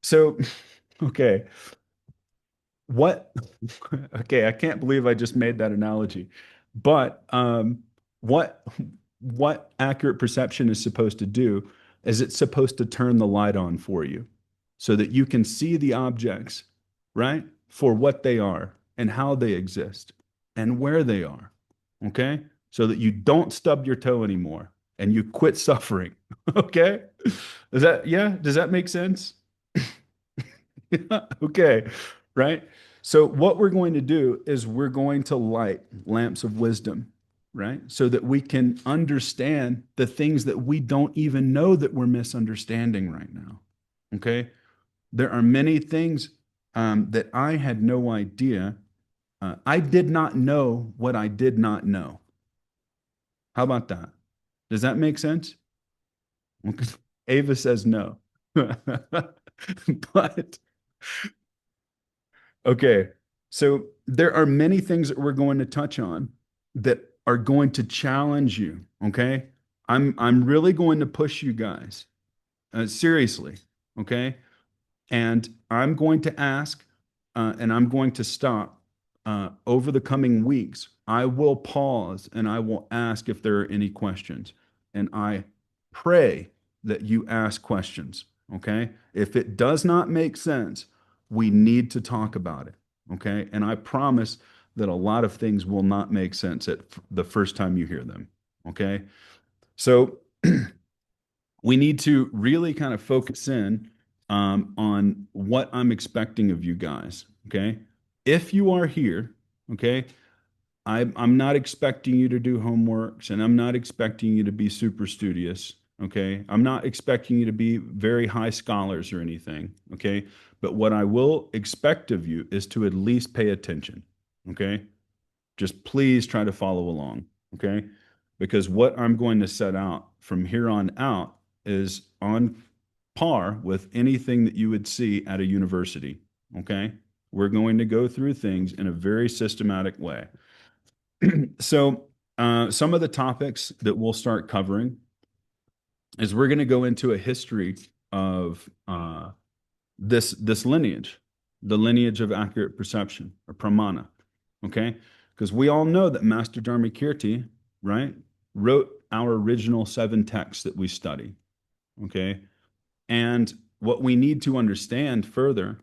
So, okay. What? Okay, I can't believe I just made that analogy. But what what accurate perception is supposed to do is it's supposed to turn the light on for you so that you can see the objects, right? For what they are and how they exist and where they are. Okay? So that you don't stub your toe anymore and you quit suffering. Okay? Does that make sense? Okay, right? So what we're going to do is we're going to light lamps of wisdom, right? So that we can understand the things that we don't even know that we're misunderstanding right now. Okay? There are many things that I had no idea. I did not know what I did not know. How about that? Does that make sense? Okay. Ava says no. But okay, so there are many things that we're going to touch on that are going to challenge you. Okay, I'm really going to push you guys seriously. Okay, and I'm going to ask, and I'm going to stop over the coming weeks. I will pause and I will ask if there are any questions, and I pray that you ask questions. Okay, if it does not make sense, we need to talk about it. Okay, and I promise that a lot of things will not make sense at the first time you hear them. Okay, so we need to really kind of focus in on what I'm expecting of you guys. Okay. If you are here, okay, I'm not expecting you to do homeworks and I'm not expecting you to be super studious. Okay. I'm not expecting you to be very high scholars or anything. Okay. But what I will expect of you is to at least pay attention. Okay. Just please try to follow along. Okay. Because what I'm going to set out from here on out is on par with anything that you would see at a university. Okay. We're going to go through things in a very systematic way. So, some of the topics that we'll start covering is we're going to go into a history of this lineage, the lineage of accurate perception or pramana. Okay. Because we all know that Master Dharmakirti, right, wrote our original 7 texts that we study. Okay. And what we need to understand further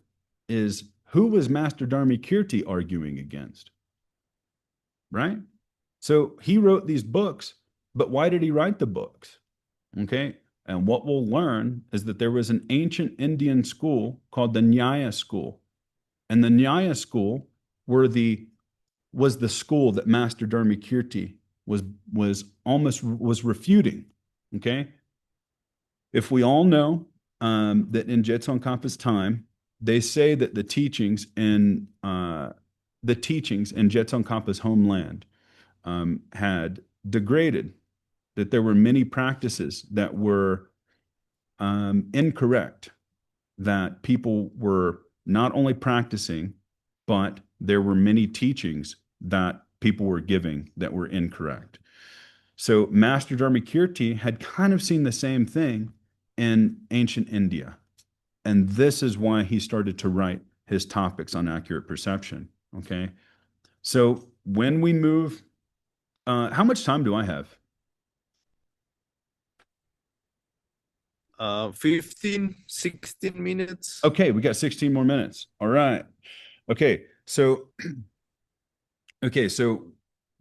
is who was Master Dharmakirti arguing against? Right? So he wrote these books, but why did he write the books? Okay. And what we'll learn is that there was an ancient Indian school called the Nyaya school. And the Nyaya school was the school that Master Dharmakirti was refuting. Okay. If we all know that in Je Tsongkhapa's time, they say that the teachings in Je Tsongkhapa's homeland had degraded, that there were many practices that were incorrect, that people were not only practicing, but there were many teachings that people were giving that were incorrect. So Master Dharmakirti had kind of seen the same thing in ancient India. And this is why he started to write his topics on accurate perception. Okay. So when we move, how much time do I have? 15, 16 minutes. Okay, we got 16 more minutes. All right. Okay, so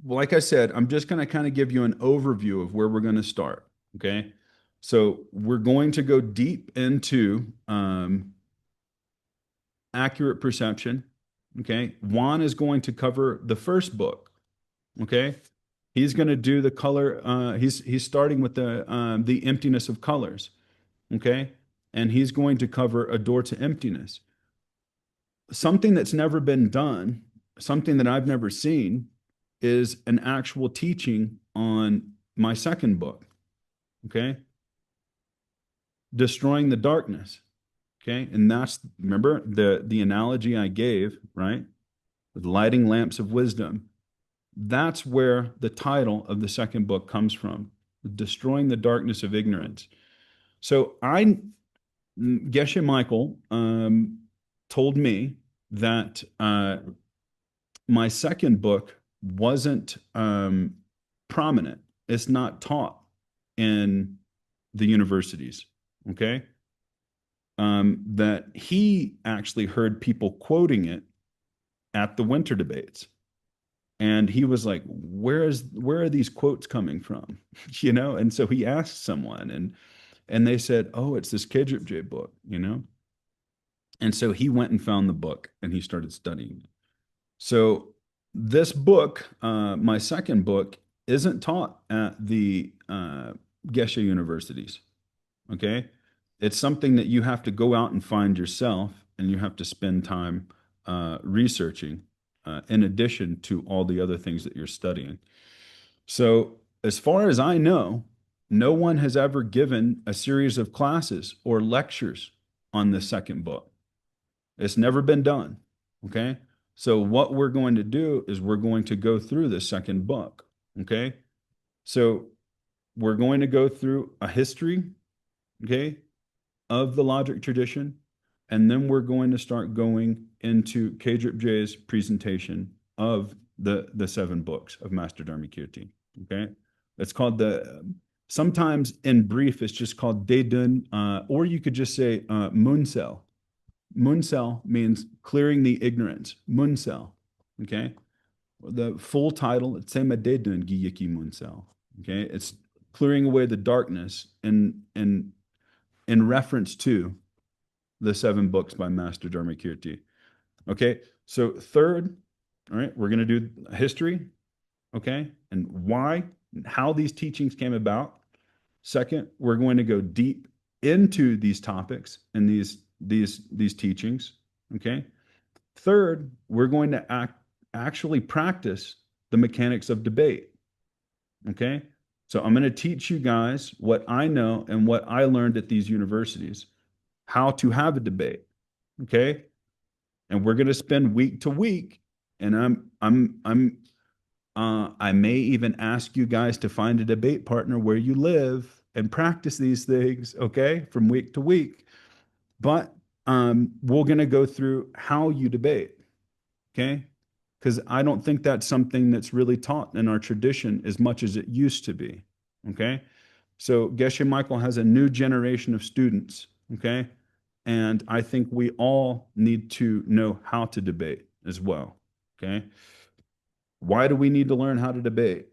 like I said, I'm just going to kind of give you an overview of where we're going to start. Okay, so we're going to go deep into accurate perception. Okay, Juan is going to cover the first book. Okay, he's going to do the color. He's starting with the emptiness of colors. Okay, and he's going to cover a door to emptiness. Something that's never been done, something that I've never seen, is an actual teaching on my second book. Okay, destroying the darkness. Okay, and that's, remember the analogy I gave, right? With lighting lamps of wisdom. That's where the title of the second book comes from, destroying the darkness of ignorance. So Geshe Michael told me that my second book wasn't prominent. It's not taught in the universities. Okay. That he actually heard people quoting it at the winter debates. And he was like, where are these quotes coming from? You know? And so he asked someone and they said, oh, it's this Kedrip book, you know? And so he went and found the book and he started studying it. So this book, my second book, isn't taught at the Geshe universities. Okay. It's something that you have to go out and find yourself, and you have to spend time researching in addition to all the other things that you're studying. So, as far as I know, no one has ever given a series of classes or lectures on the second book. It's never been done. Okay. So, what we're going to do is we're going to go through the second book. Okay. So, we're going to go through a history, okay, of the logic tradition. And then we're going to start going into Kedrip J's presentation of the 7 books of Master Dharmakirti. Okay. It's called sometimes in brief, it's just called Dedun, or you could just say Munsel. Munsel means clearing the ignorance. Munsel. Okay. The full title, it's Sema Dedun Giyiki Munsel. Okay. It's clearing away the darkness in reference to the 7 books by Master Dharmakirti. Okay, so third, all right, we're going to do history, okay, and why, and how these teachings came about. Second, we're going to go deep into these topics and these teachings, okay. Third, we're going to actually practice the mechanics of debate, okay. So I'm going to teach you guys what I know and what I learned at these universities, how to have a debate. Okay. And we're going to spend week to week. And I may even ask you guys to find a debate partner where you live and practice these things. Okay. From week to week. But we're going to go through how you debate. Okay. Because I don't think that's something that's really taught in our tradition as much as it used to be. Okay. So Geshe Michael has a new generation of students. Okay. And I think we all need to know how to debate as well. Okay. Why do we need to learn how to debate?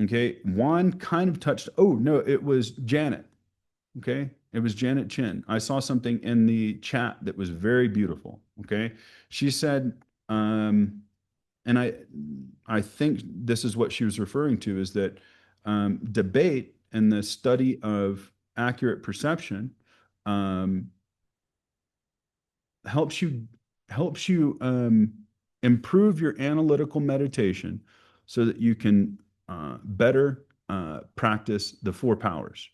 Okay. Juan kind of touched, oh, no, it was Janet. Okay. It was Janet Chin. I saw something in the chat that was very beautiful. Okay. She said, and I think this is what she was referring to, is that debate and the study of accurate perception helps you improve your analytical meditation so that you can better practice the 4 powers.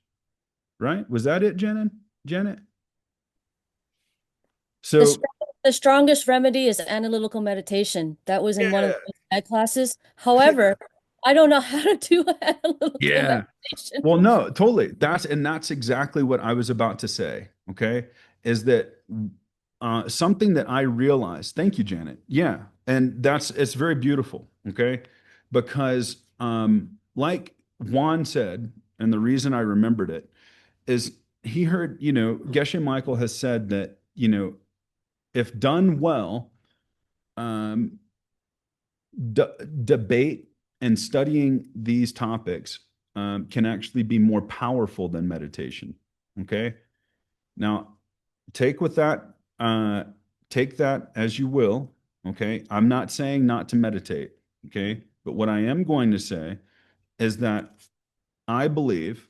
Right? Was that it, Janet? So the strongest remedy is analytical meditation. That was in one of the ed classes. However, I don't know how to do analytical meditation. Well, no, totally. That's exactly what I was about to say. Okay. Is that something that I realized. Thank you, Janet. Yeah. And it's very beautiful. Okay. Because like Juan said, and the reason I remembered it is he heard, Geshe Michael has said that, if done well, um, debate and studying these topics can actually be more powerful than meditation. Okay. Now, take that as you will. Okay. I'm not saying not to meditate. Okay. But what I am going to say is that I believe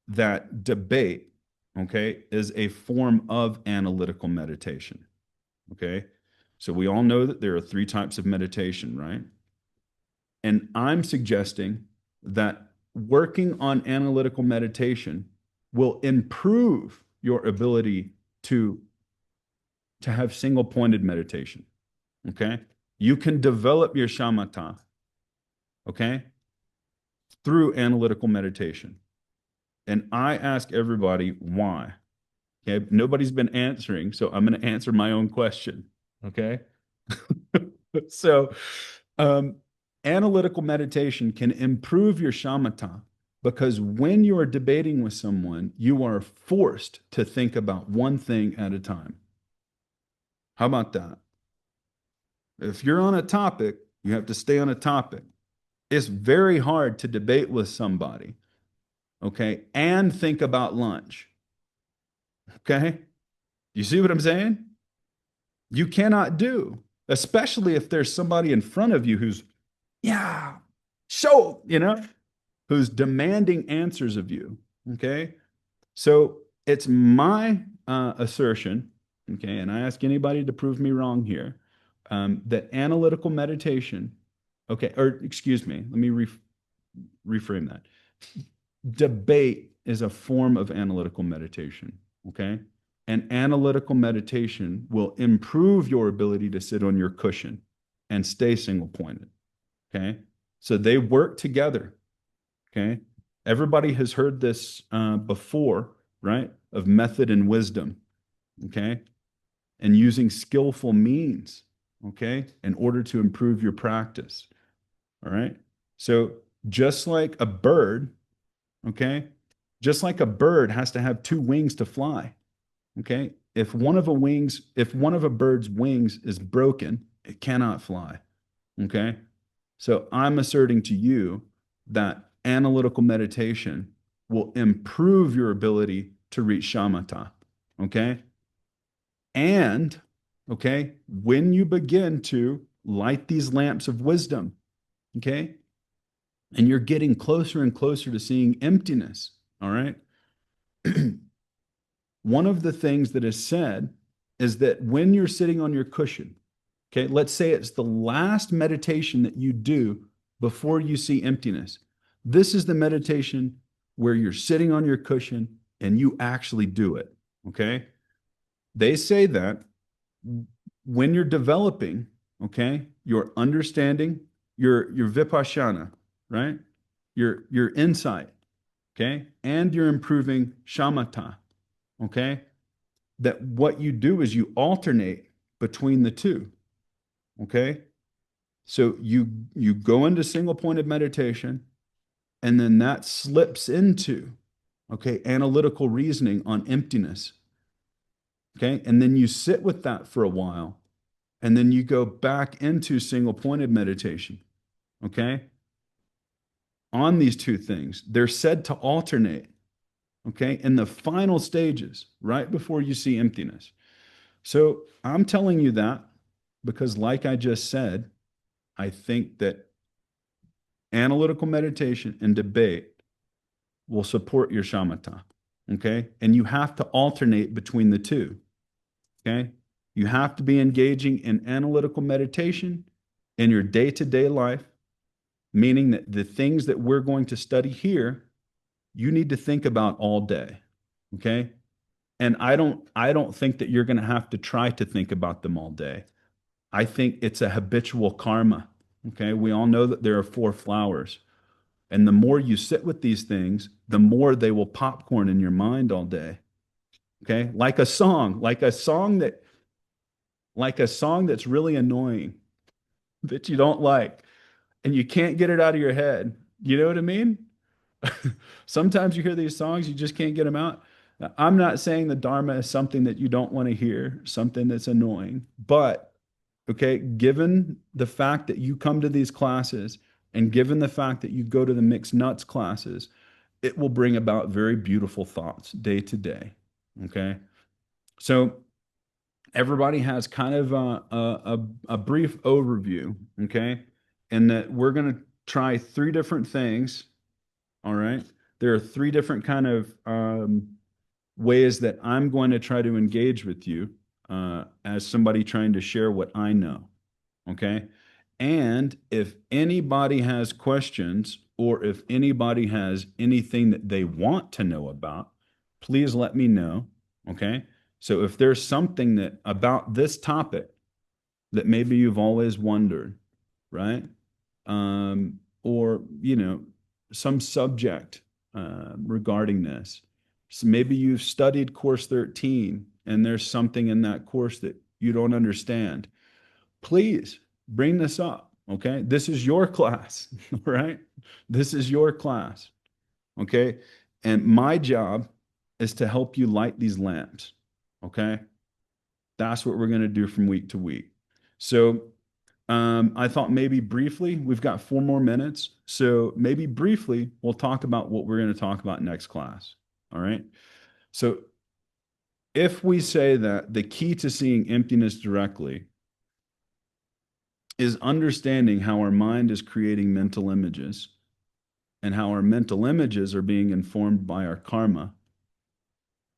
that debate, okay, is a form of analytical meditation. Okay. So we all know that there are 3 types of meditation, right? And I'm suggesting that working on analytical meditation will improve your ability to have single pointed meditation. Okay. You can develop your shamatha, okay, through analytical meditation. And I ask everybody why. Okay. Nobody's been answering, so I'm going to answer my own question. Okay. So, analytical meditation can improve your shamatha because when you are debating with someone, you are forced to think about one thing at a time. How about that? If you're on a topic, you have to stay on a topic. It's very hard to debate with somebody, okay, and think about lunch. Okay? You see what I'm saying? You cannot do, especially if there's somebody in front of you who's, yeah, show, who's demanding answers of you. Okay. So it's my assertion, okay, and I ask anybody to prove me wrong here, that analytical meditation, okay, or excuse me, let me reframe that. Debate is a form of analytical meditation, okay? And analytical meditation will improve your ability to sit on your cushion and stay single pointed, okay? So they work together, okay? Everybody has heard this before, right? Of method and wisdom, okay? And using skillful means, okay? In order to improve your practice, all right? So just like a bird, okay? Just like a bird has to have 2 wings to fly, okay? If one of a bird's wings is broken, it cannot fly, okay? So I'm asserting to you that analytical meditation will improve your ability to reach shamatha, okay? And, okay, when you begin to light these lamps of wisdom, okay, and you're getting closer and closer to seeing emptiness, all right? One of the things that is said is that when you're sitting on your cushion, okay, let's say it's the last meditation that you do before you see emptiness. This is the meditation where you're sitting on your cushion and you actually do it, okay? They say that when you're developing, okay, your understanding, your vipassana, right? Your insight, okay? And you're improving shamatha, okay? That what you do is you alternate between the two, okay? So you go into single pointed meditation, and then that slips into, okay, analytical reasoning on emptiness, okay? And then you sit with that for a while, and then you go back into single pointed meditation, okay? On these 2 things, they're said to alternate, okay, in the final stages, right before you see emptiness. So I'm telling you that because, like I just said, I think that analytical meditation and debate will support your shamatha, okay? And you have to alternate between the 2, okay? You have to be engaging in analytical meditation in your day-to-day life, meaning that the things that we're going to study here, you need to think about all day, okay? And I don't think that you're going to have to try to think about them all day. I think it's a habitual karma, okay? We all know that there are 4 flowers. And the more you sit with these things, the more they will popcorn in your mind all day. Okay? Like a song that's really annoying, that you don't like, and you can't get it out of your head. You know what I mean? Sometimes you hear these songs, you just can't get them out. Now, I'm not saying the Dharma is something that you don't want to hear, something that's annoying, but okay, given the fact that you come to these classes and given the fact that you go to the mixed nuts classes, it will bring about very beautiful thoughts day to day. Okay. So everybody has kind of a brief overview. Okay. And that we're going to try three different things. All right. There are three different kind of ways that I'm going to try to engage with you as somebody trying to share what I know. Okay. And if anybody has questions or if anybody has anything that they want to know about, please let me know. Okay. So if there's something that about this topic that maybe you've always wondered, right? Or, some subject regarding this. So maybe you've studied course 13 and there's something in that course that you don't understand. Please bring this up. Okay. This is your class, right? This is your class. Okay. And my job is to help you light these lamps. Okay. That's what we're going to do from week to week. So I thought maybe briefly, we've got 4 more minutes. So maybe briefly, we'll talk about what we're going to talk about next class. All right. So if we say that the key to seeing emptiness directly is understanding how our mind is creating mental images and how our mental images are being informed by our karma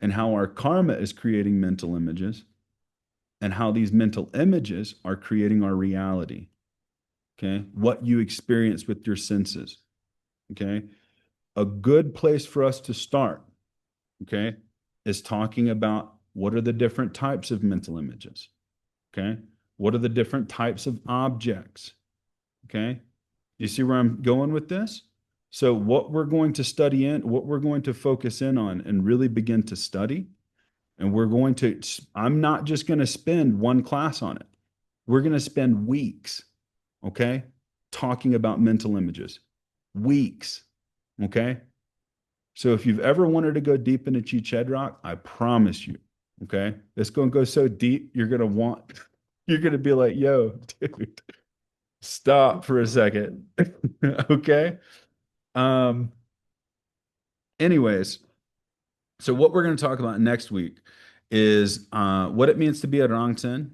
and how our karma is creating mental images and how these mental images are creating our reality. Okay. What you experience with your senses. Okay. A good place for us to start, okay, is talking about what are the different types of mental images. Okay. What are the different types of objects? Okay. You see where I'm going with this? So what we're going to study in, what we're going to focus in on and really begin to study, and I'm not just going to spend one class on it. We're going to spend weeks, okay, talking about mental images. Weeks, okay? So if you've ever wanted to go deep into Chi-Chedrock, I promise you, okay, it's going to go so deep, you're going to be like, yo, dude, stop for a second, okay? Anyways, so what we're going to talk about next week is what it means to be a Rangsen,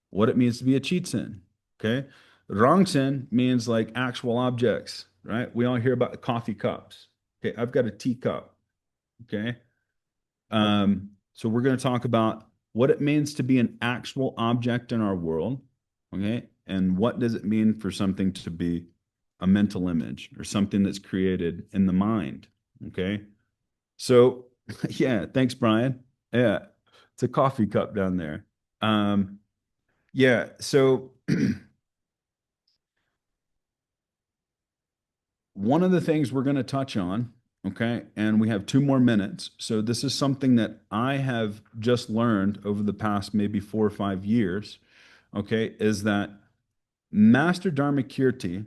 what it means to be a Chitzen. Okay. Rangsen means like actual objects, right? We all hear about the coffee cups. Okay. I've got a teacup. Okay. So we're going to talk about what it means to be an actual object in our world. Okay. And what does it mean for something to be a mental image or something that's created in the mind. Okay. So yeah, thanks, Brian. Yeah, it's a coffee cup down there. Yeah, so one of the things we're going to touch on, okay, and we have 2 more minutes. So this is something that I have just learned over the past maybe 4 or 5 years, okay, is that Master Dharmakirti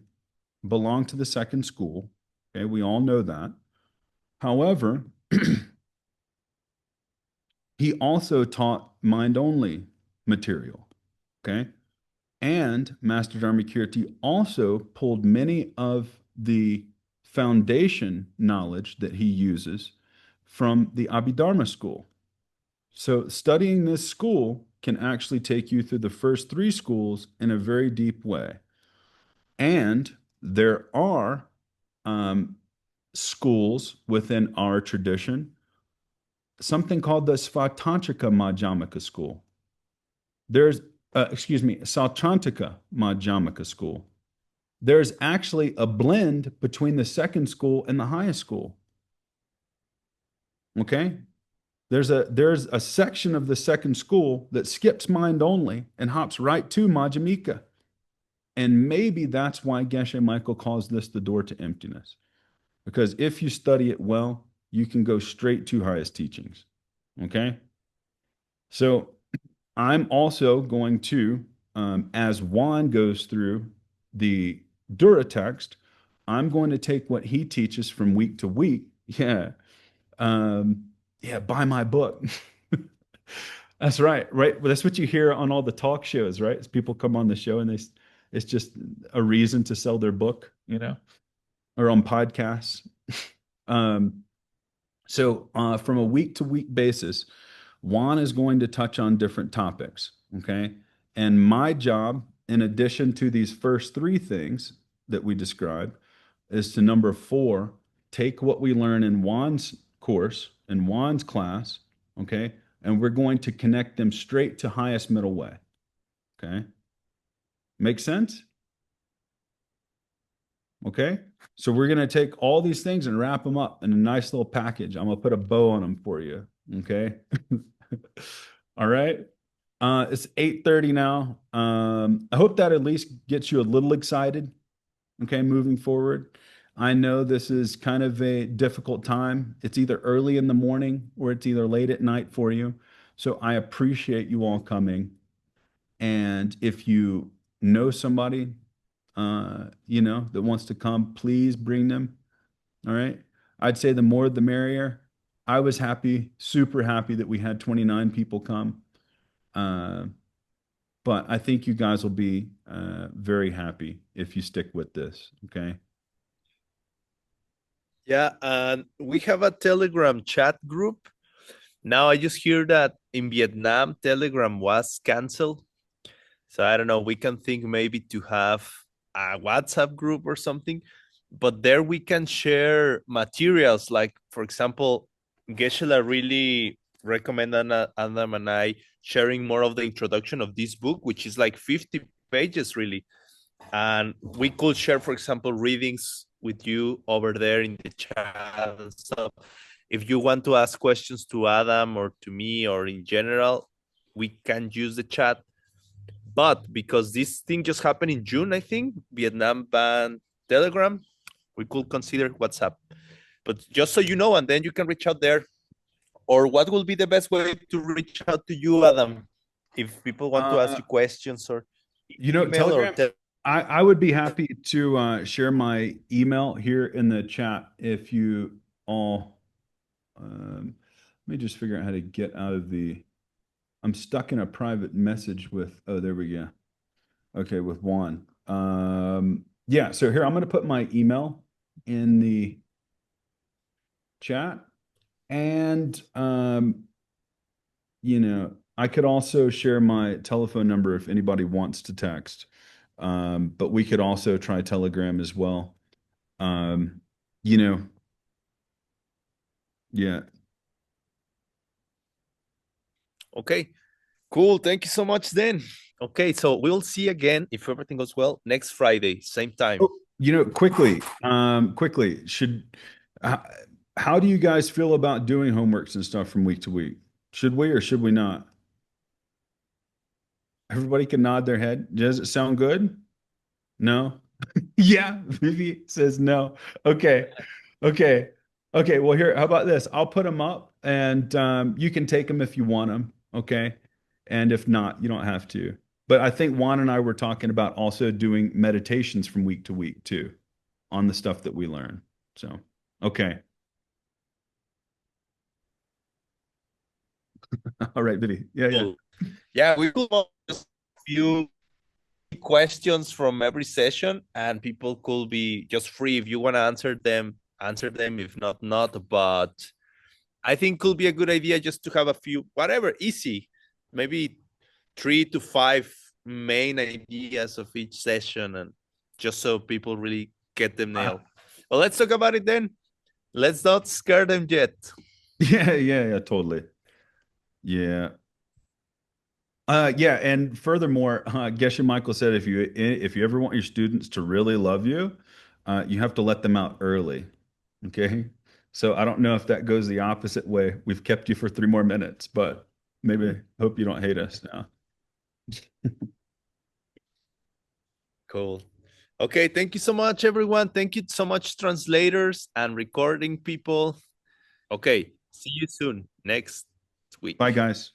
belonged to the second school. Okay, we all know that. However, he also taught mind-only material, okay? And Master Dharmakirti also pulled many of the foundation knowledge that he uses from the Abhidharma school. So studying this school can actually take you through the first 3 schools in a very deep way. And there are schools within our tradition, something called the Svatantrika Madhyamaka school. There's, Sautrantika Madhyamaka school. There's actually a blend between the second school and the highest school. Okay? There's a section of the second school that skips mind only and hops right to Madhyamika. And maybe that's why Geshe Michael calls this the door to emptiness. Because if you study it well, you can go straight to highest teachings. Okay? So I'm also going to, as Juan goes through the Dura text, I'm going to take what he teaches from week to week. Yeah. Yeah, buy my book. That's right. Right. Well, that's what you hear on all the talk shows, right? As people come on the show and it's just a reason to sell their book, or on podcasts. So from a week to week basis, Juan is going to touch on different topics. Okay. And my job, in addition to these first three things that we described, is to number 4, take what we learn in Juan's course, in Juan's class, okay, and we're going to connect them straight to highest middle way. Okay. Make sense? Okay. So we're going to take all these things and wrap them up in a nice little package. I'm going to put a bow on them for you. Okay. All right. It's 8:30 now. I hope that at least gets you a little excited. Okay. Moving forward. I know this is kind of a difficult time. It's either early in the morning or it's either late at night for you. So I appreciate you all coming. And if you know somebody, that wants to come, please bring them. All right. I'd say the more the merrier. I was happy, super happy that we had 29 people come. But I think you guys will be very happy if you stick with this. Okay. Yeah, and we have a Telegram chat group. Now I just hear that in Vietnam, Telegram was canceled. So I don't know, we can think maybe to have a WhatsApp group or something, but there we can share materials. Like, for example, Geshe really recommend Adam and I sharing more of the introduction of this book, which is like 50 pages really. And we could share, for example, readings with you over there in the chat and stuff. If you want to ask questions to Adam or to me or in general, we can use the chat. But because this thing just happened in June, I think, Vietnam banned Telegram, we could consider WhatsApp. But just so you know, and then you can reach out there. Or what will be the best way to reach out to you, Adam? If people want to ask you questions or Telegram. I would be happy to share my email here in the chat if you all. Let me just figure out how to get out of the. I'm stuck in a private message with. Oh, there we go. Okay, with Juan. Yeah. So here I'm going to put my email in the chat, and I could also share my telephone number if anybody wants to text. But we could also try Telegram as well. Yeah. Okay, cool. Thank you so much then. Okay, so we'll see again, if everything goes well, next Friday, same time. Oh, quickly, how do you guys feel about doing homeworks and stuff from week to week? Should we or should we not? Everybody can nod their head. Does it sound good? No? Yeah, Vivi says no. Okay. Well, here, how about this? I'll put them up and you can take them if you want them. Okay. And if not, you don't have to. But I think Juan and I were talking about also doing meditations from week to week too on the stuff that we learn. So, okay. All right, Vivi. Yeah. Yeah, we could just a few questions from every session and people could be just free. If you want to answer them. If not. But I think could be a good idea just to have a few, whatever, easy, maybe 3 to 5 main ideas of each session, and just so people really get them nailed. Well, let's talk about it then. Let's not scare them yet. Yeah, totally. Yeah. Yeah, and furthermore, Geshe Michael said if you ever want your students to really love you, you have to let them out early. Okay. So I don't know if that goes the opposite way. We've kept you for 3 more minutes, but maybe hope you don't hate us now. Cool. Okay, thank you so much, everyone. Thank you so much, translators and recording people. Okay, see you soon next week. Bye, guys.